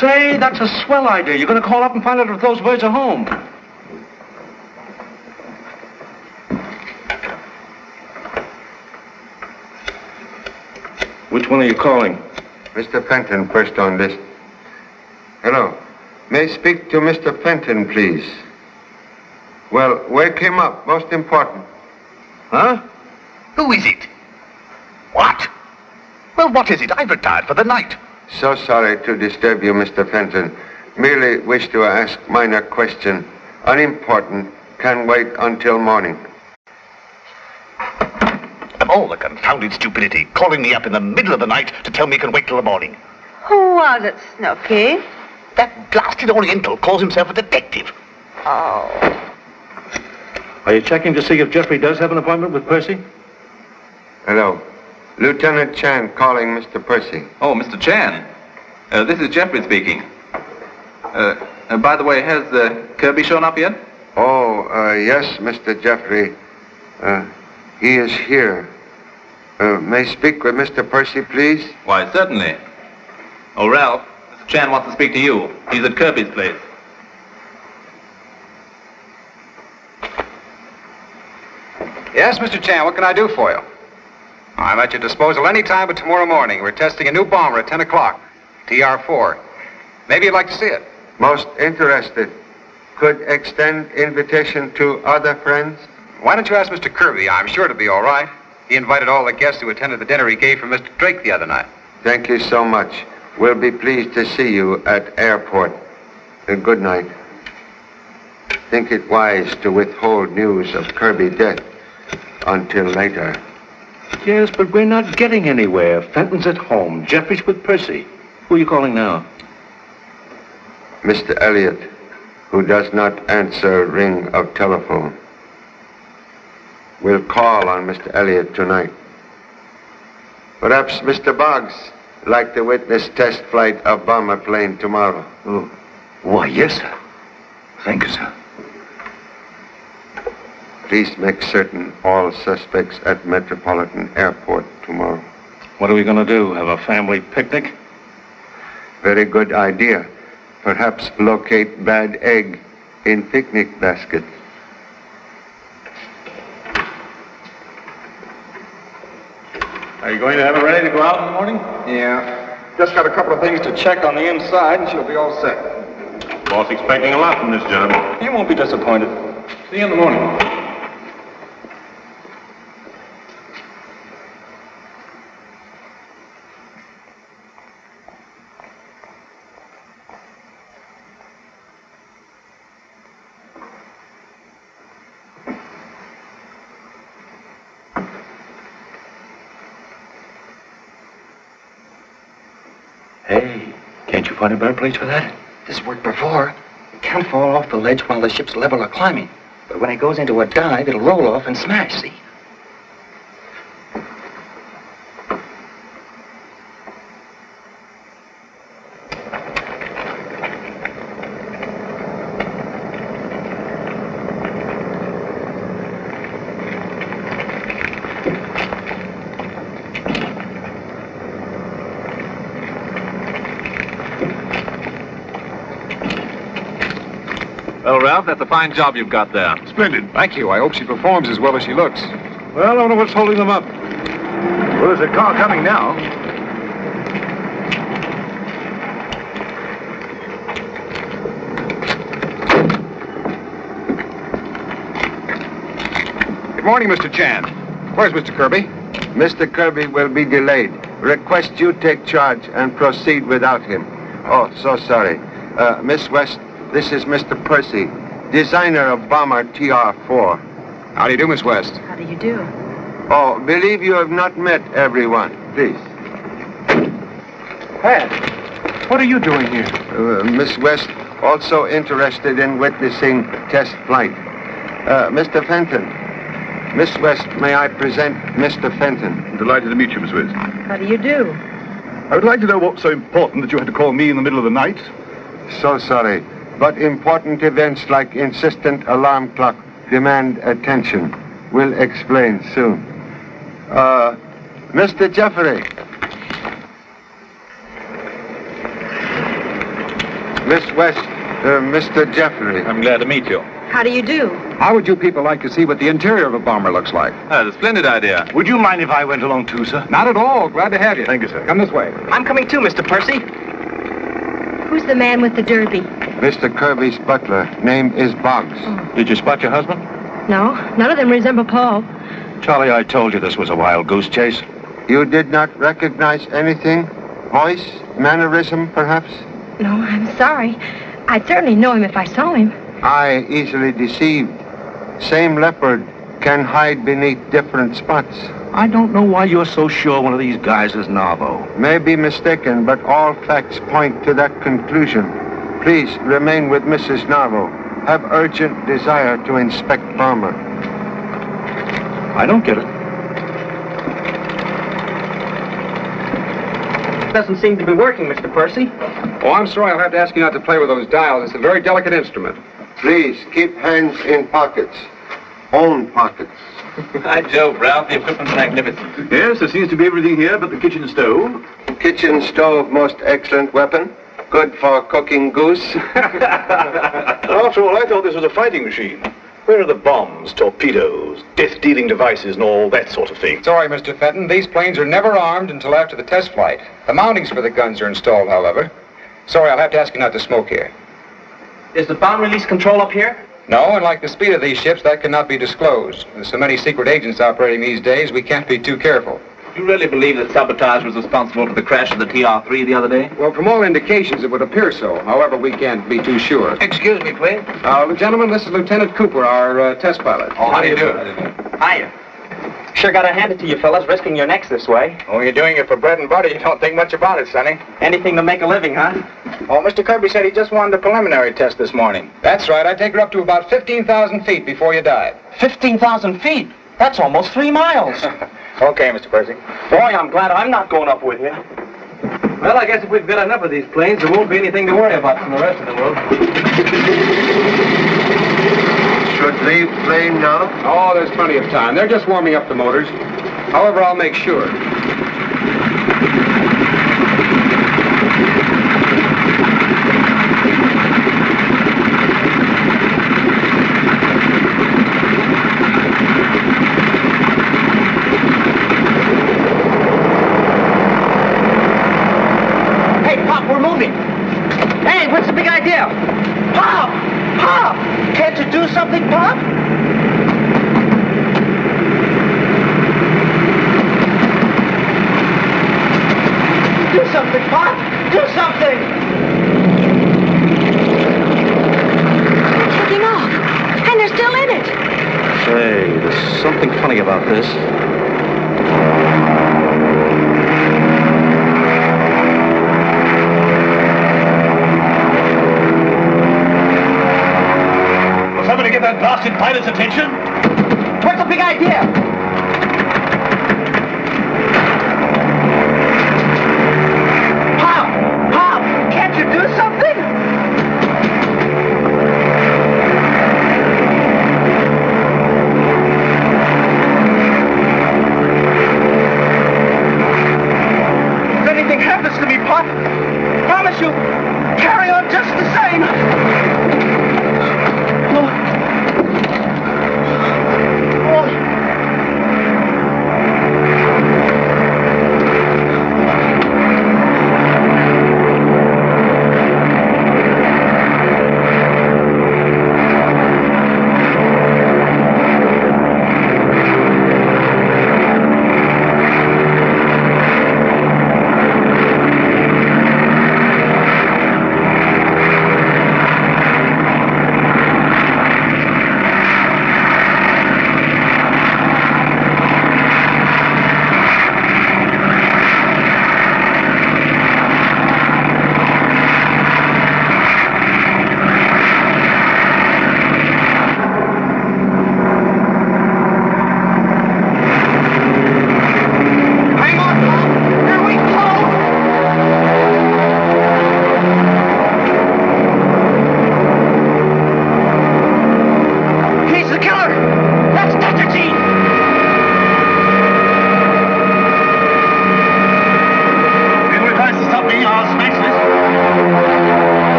Speaker 12: Say, that's a swell idea. You're going to call up and find out if those birds are home. Which one are you calling?
Speaker 10: Mr. Fenton first on list. Hello. May I speak to Mr. Fenton, please? Well, wake him up. Most important.
Speaker 14: Huh? Who is it? What? Well, what is it? I've retired for the night.
Speaker 10: So sorry to disturb you, Mr. Fenton. Merely wish to ask minor question. Unimportant. Can wait until morning.
Speaker 14: Of all the confounded stupidity, calling me up in the middle of the night to tell me you can wait till the morning.
Speaker 4: Who was it, Snooky?
Speaker 14: That blasted Oriental calls himself a detective.
Speaker 4: Oh.
Speaker 12: Are you checking to see if Jeffrey does have an appointment with Percy?
Speaker 10: Hello. Lieutenant Chan calling Mr. Percy.
Speaker 11: Oh, Mr. Chan. This is Jeffrey speaking. By the way, has Kirby shown up yet?
Speaker 10: Oh, yes, Mr. Jeffrey. He is here. May I speak with Mr. Percy, please?
Speaker 11: Why, certainly. Oh, Ralph, Mr. Chan wants to speak to you. He's at Kirby's place.
Speaker 22: Yes, Mr. Chan, what can I do for you? I'm at your disposal any time but tomorrow morning. We're testing a new bomber at 10 o'clock, TR-4. Maybe you'd like to see it.
Speaker 10: Most interested. could extend invitation to other friends?
Speaker 22: Why don't you ask Mr. Kirby? I'm sure it'll be all right. He invited all the guests who attended the dinner he gave for Mr. Drake the other night.
Speaker 10: Thank you so much. We'll be pleased to see you at airport. Good night. Think it wise to withhold news of Kirby death until later.
Speaker 12: Yes, but we're not getting anywhere. Fenton's at home. Jeffrey's with Percy. Who are you calling now?
Speaker 10: Mr. Elliot, who does not answer ring of telephone. We'll call on Mr. Elliot tonight. Perhaps Mr. Boggs like to witness test flight of bomber plane tomorrow.
Speaker 14: Oh. Why, yes, sir. Thank you, sir.
Speaker 10: Please make certain all suspects at Metropolitan Airport tomorrow.
Speaker 12: What are we going to do? Have a family picnic?
Speaker 10: Very good idea. Perhaps locate bad egg in picnic basket.
Speaker 16: Are you going to have her ready to go out in the morning? Yeah. Just got a couple of things to check on the inside, and she'll be all set.
Speaker 12: Boss expecting a lot from this job.
Speaker 16: You won't be disappointed. See you in the morning.
Speaker 12: Hey, can't you find a better place for that?
Speaker 2: This worked before. It can't fall off the ledge while the ship's level or climbing. But when it goes into a dive, it'll roll off and smash, see?
Speaker 11: Well, Ralph, that's a fine job you've got there.
Speaker 16: Splendid. Thank you. I hope she performs as well as she looks.
Speaker 12: Well, I don't know what's holding them up.
Speaker 16: Well, there's a car coming now. Good morning, Mr. Chan. Where's Mr. Kirby?
Speaker 10: Mr. Kirby will be delayed. Request you take charge and proceed without him. Oh, so sorry. Miss West, this is Mr. Percy, designer of bomber TR-4.
Speaker 16: How do you do, Miss West?
Speaker 4: How do you do?
Speaker 10: Oh, believe you have not met everyone. Please.
Speaker 12: Pat, what are you doing here?
Speaker 10: Miss West, also interested in witnessing test flight. Mr. Fenton. Miss West, may I present Mr. Fenton?
Speaker 14: Delighted to meet you, Miss West.
Speaker 4: How do you do?
Speaker 14: I would like to know what's so important that you had to call me in the middle of the night.
Speaker 10: So sorry, but important events like insistent alarm clock demand attention. We'll explain soon. Mr. Jeffrey. Miss West, Mr. Jeffrey.
Speaker 16: I'm glad to meet you.
Speaker 4: How do you do?
Speaker 16: How would you people like to see what the interior of a bomber looks like?
Speaker 11: That's a splendid idea.
Speaker 14: Would you mind if I went along too, sir?
Speaker 16: Not at all. Glad to have you.
Speaker 14: Thank you, sir.
Speaker 16: Come this way.
Speaker 2: I'm coming too, Mr. Percy.
Speaker 15: Who's the man with the derby?
Speaker 10: Mr. Kirby's butler. Name is Boggs.
Speaker 12: Did you spot your husband?
Speaker 15: No, none of them resemble Paul.
Speaker 12: Charlie, I told you this was a wild goose chase.
Speaker 10: You did not recognize anything? Voice? Mannerism, perhaps?
Speaker 15: No, I'm sorry. I'd certainly know him if I saw him.
Speaker 10: Eye easily deceived. Same leopard can hide beneath different spots.
Speaker 12: I don't know why you're so sure one of these guys is Navo.
Speaker 10: May be mistaken, but all facts point to that conclusion. Please remain with Mrs. Navo. Have urgent desire to inspect bomber.
Speaker 12: I don't get it.
Speaker 2: Doesn't seem to be working, Mr. Percy.
Speaker 16: Oh, I'm sorry. I'll have to ask you not to play with those dials. It's a very delicate instrument.
Speaker 10: Please keep hands in pockets. Own pockets.
Speaker 11: By Jove, Ralph, the equipment's magnificent.
Speaker 14: Yes, there seems to be everything here but the kitchen stove.
Speaker 10: Kitchen stove, most excellent weapon. Good for cooking goose.
Speaker 14: After all, I thought this was a fighting machine. Where are the bombs, torpedoes, death-dealing devices, and all that sort of thing?
Speaker 16: Sorry, Mr. Fenton. These planes are never armed until after the test flight. The mountings for the guns are installed, however. Sorry, I'll have to ask you not to smoke here.
Speaker 11: is the bomb release control up here?
Speaker 22: No, and like the speed of these ships, that cannot be disclosed. There's so many secret agents operating these days, we can't be too careful.
Speaker 11: You really believe that Saboteurs was responsible for the crash of the TR-3 the other day?
Speaker 21: Well, from all indications, it would appear so. However, we can't be too sure.
Speaker 11: Excuse me, please.
Speaker 21: Gentlemen, this is Lieutenant Cooper, our test pilot.
Speaker 11: Oh, how do you do? Hiya. Sure gotta hand it to you fellas, risking your necks this way.
Speaker 22: Oh, you're doing it for bread and butter. You don't think much about it, Sonny.
Speaker 11: Anything to make a living, huh?
Speaker 22: Oh, Mr. Kirby said he just wanted a preliminary test this morning. That's right. I'd take her up to about 15,000 feet before you dive.
Speaker 11: 15,000 feet? That's almost 3 miles.
Speaker 22: Okay, Mr. Percy.
Speaker 11: Boy, I'm glad I'm not going up with you. Well, I guess if we've got enough of these planes, there won't be anything to worry about from the rest of the world.
Speaker 10: Should leave plane now?
Speaker 21: Oh, there's plenty of time. They're just warming up the motors. However, I'll make sure.
Speaker 11: Hey, Pop, we're moving. Hey, what's the big idea? Pop! Pop! Can't you do something, Pop? Do something, Pop! Do something!
Speaker 15: They're taking off, and they're still in it.
Speaker 12: Say, there's something funny about this.
Speaker 14: Will somebody get that blasted pilot's attention?
Speaker 11: What's the big idea? Pop! Pop! Can't you do something? If anything happens to me, Pop, promise you, carry on just the same.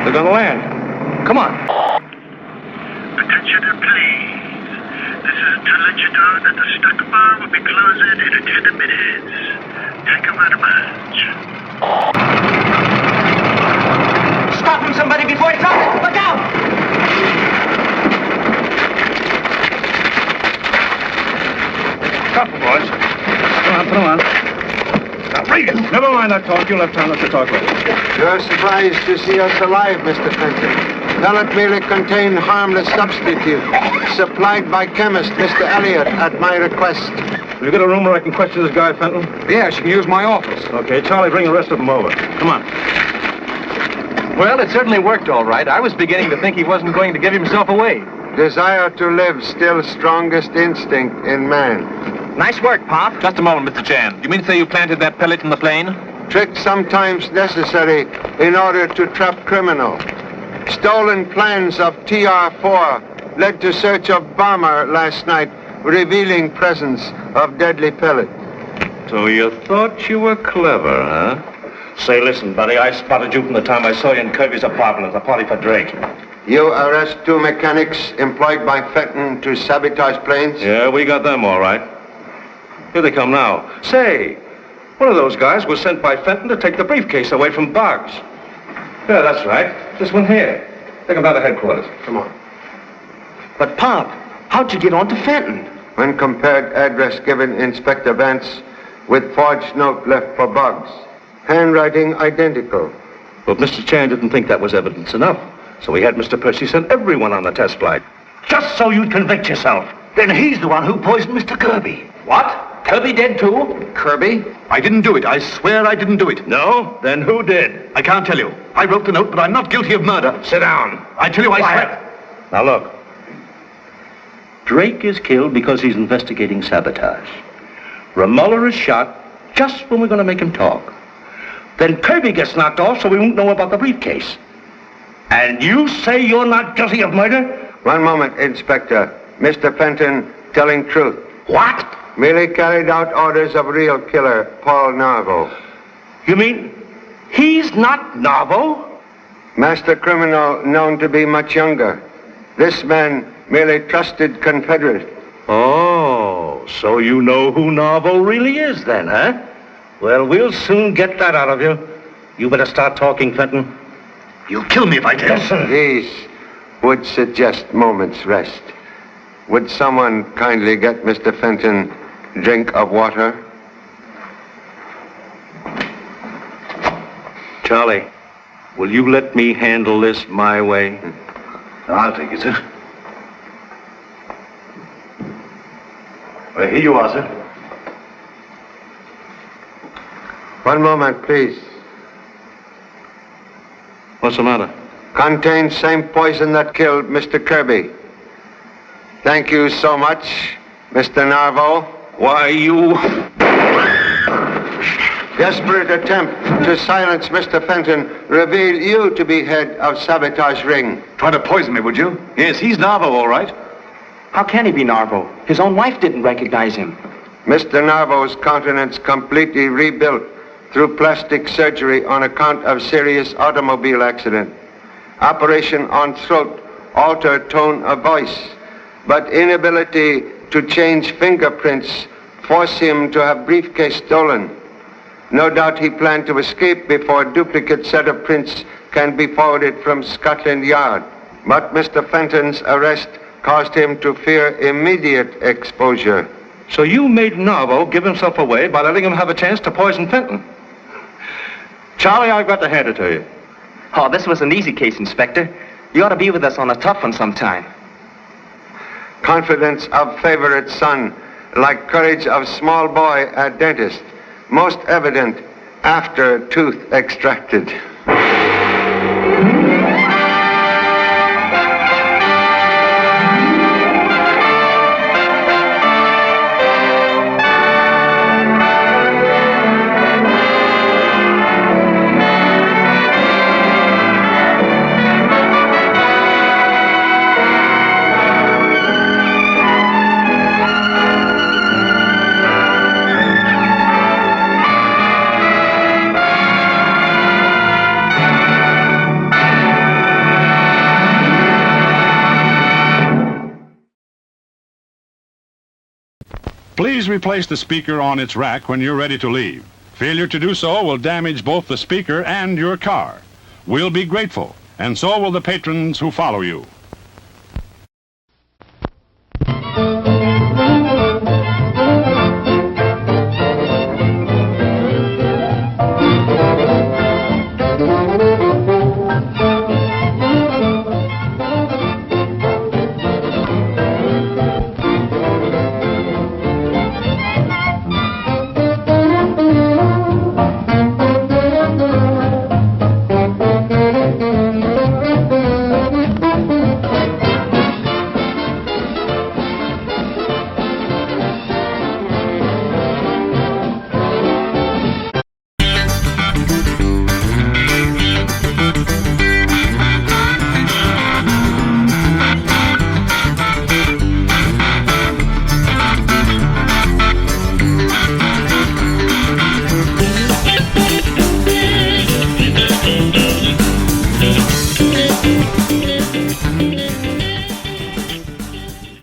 Speaker 12: They're gonna land. Come on.
Speaker 3: Attention, please. This is to let you know that the stock bar will be closing in 10 minutes. Thank you very much.
Speaker 11: Stop him, somebody, before he drops it. Look out!
Speaker 12: Couple, boys. Come on, put them on. Now, Regan, never mind that talk. You'll have time to talk later.
Speaker 10: You're surprised to see us alive, Mr. Fenton. Pellet merely contain harmless substitute, supplied by chemist Mr. Elliot at my request.
Speaker 12: Have you got a room where I can question this guy, Fenton?
Speaker 22: Yes, you can use my office.
Speaker 12: Okay, Charlie, bring the rest of them over. Come on.
Speaker 22: Well, it certainly worked all right. I was beginning to think he wasn't going to give himself away.
Speaker 10: Desire to live still strongest instinct in man.
Speaker 11: Nice work, Pop.
Speaker 22: Just a moment, Mr. Chan. You mean to say you planted that pellet in the plane?
Speaker 10: Trick sometimes necessary in order to trap criminal. Stolen plans of TR-4 led to search of bomber last night, revealing presence of deadly pellet.
Speaker 12: So you thought you were clever, huh? Say, listen, buddy, I spotted you from the time I saw you in Kirby's apartment at the party for Drake.
Speaker 10: You arrest 2 mechanics employed by Fenton to sabotage planes?
Speaker 12: Yeah, we got them all right. Here they come now. Say, one of those guys was sent by Fenton to take the briefcase away from Boggs. Yeah, that's right. This one here. Take him down to headquarters. Come on.
Speaker 2: But, Pop, how'd you get on to Fenton?
Speaker 10: When compared address given Inspector Vance with forged note left for Boggs. Handwriting identical.
Speaker 12: But Mr. Chan didn't think that was evidence enough. So he had Mr. Percy send everyone on the test flight.
Speaker 14: Just so you'd convict yourself. Then he's the one who poisoned Mr. Kirby.
Speaker 2: What? Kirby dead too?
Speaker 14: Kirby? I didn't do it. I swear I didn't do it.
Speaker 12: No? Then who did?
Speaker 14: I can't tell you. I wrote the note, but I'm not guilty of murder.
Speaker 12: Sit down.
Speaker 14: I tell you, I swear.
Speaker 12: Now look. Drake is killed because he's investigating sabotage. Romuller is shot just when we're going to make him talk. Then Kirby gets knocked off so we won't know about the briefcase. And you say you're not guilty of murder?
Speaker 10: One moment, Inspector. Mr. Fenton telling truth.
Speaker 12: What?
Speaker 10: Merely carried out orders of real killer, Paul Narvo.
Speaker 12: You mean he's not Narvo?
Speaker 10: Master criminal known to be much younger. This man merely trusted Confederate.
Speaker 12: Oh, so you know who Narvo really is then, huh? Well, we'll soon get that out of you. You better start talking, Fenton.
Speaker 14: You'll kill me if I tell.
Speaker 12: Listen.
Speaker 10: These would suggest moment's rest. Would someone kindly get Mr. Fenton a drink of water?
Speaker 12: Charlie, will you let me handle this my way?
Speaker 14: I'll take it, sir. Well, here you are, sir.
Speaker 10: One moment, please.
Speaker 12: What's the matter?
Speaker 10: Contains same poison that killed Mr. Kirby. Thank you so much, Mr. Narvo.
Speaker 12: Why, you...
Speaker 10: Desperate attempt to silence Mr. Fenton reveal you to be head of sabotage ring.
Speaker 14: Try to poison me, would you? Yes, he's Narvo, all right.
Speaker 2: How can he be Narvo? His own wife didn't recognize him.
Speaker 10: Mr. Narvo's countenance completely rebuilt through plastic surgery on account of serious automobile accident. Operation on throat, altered tone of voice, but inability to change fingerprints force him to have briefcase stolen. No doubt he planned to escape before a duplicate set of prints can be forwarded from Scotland Yard. But Mr. Fenton's arrest caused him to fear immediate exposure.
Speaker 12: So you made Narvo give himself away by letting him have a chance to poison Fenton. Charlie, I've got to hand it to you.
Speaker 2: Oh, this was an easy case, Inspector. You ought to be with us on a tough one sometime.
Speaker 10: Confidence of favorite son, like courage of small boy at dentist, most evident after tooth extracted.
Speaker 6: Please replace the speaker on its rack when you're ready to leave. Failure to do so will damage both the speaker and your car. We'll be grateful, and so will the patrons who follow you.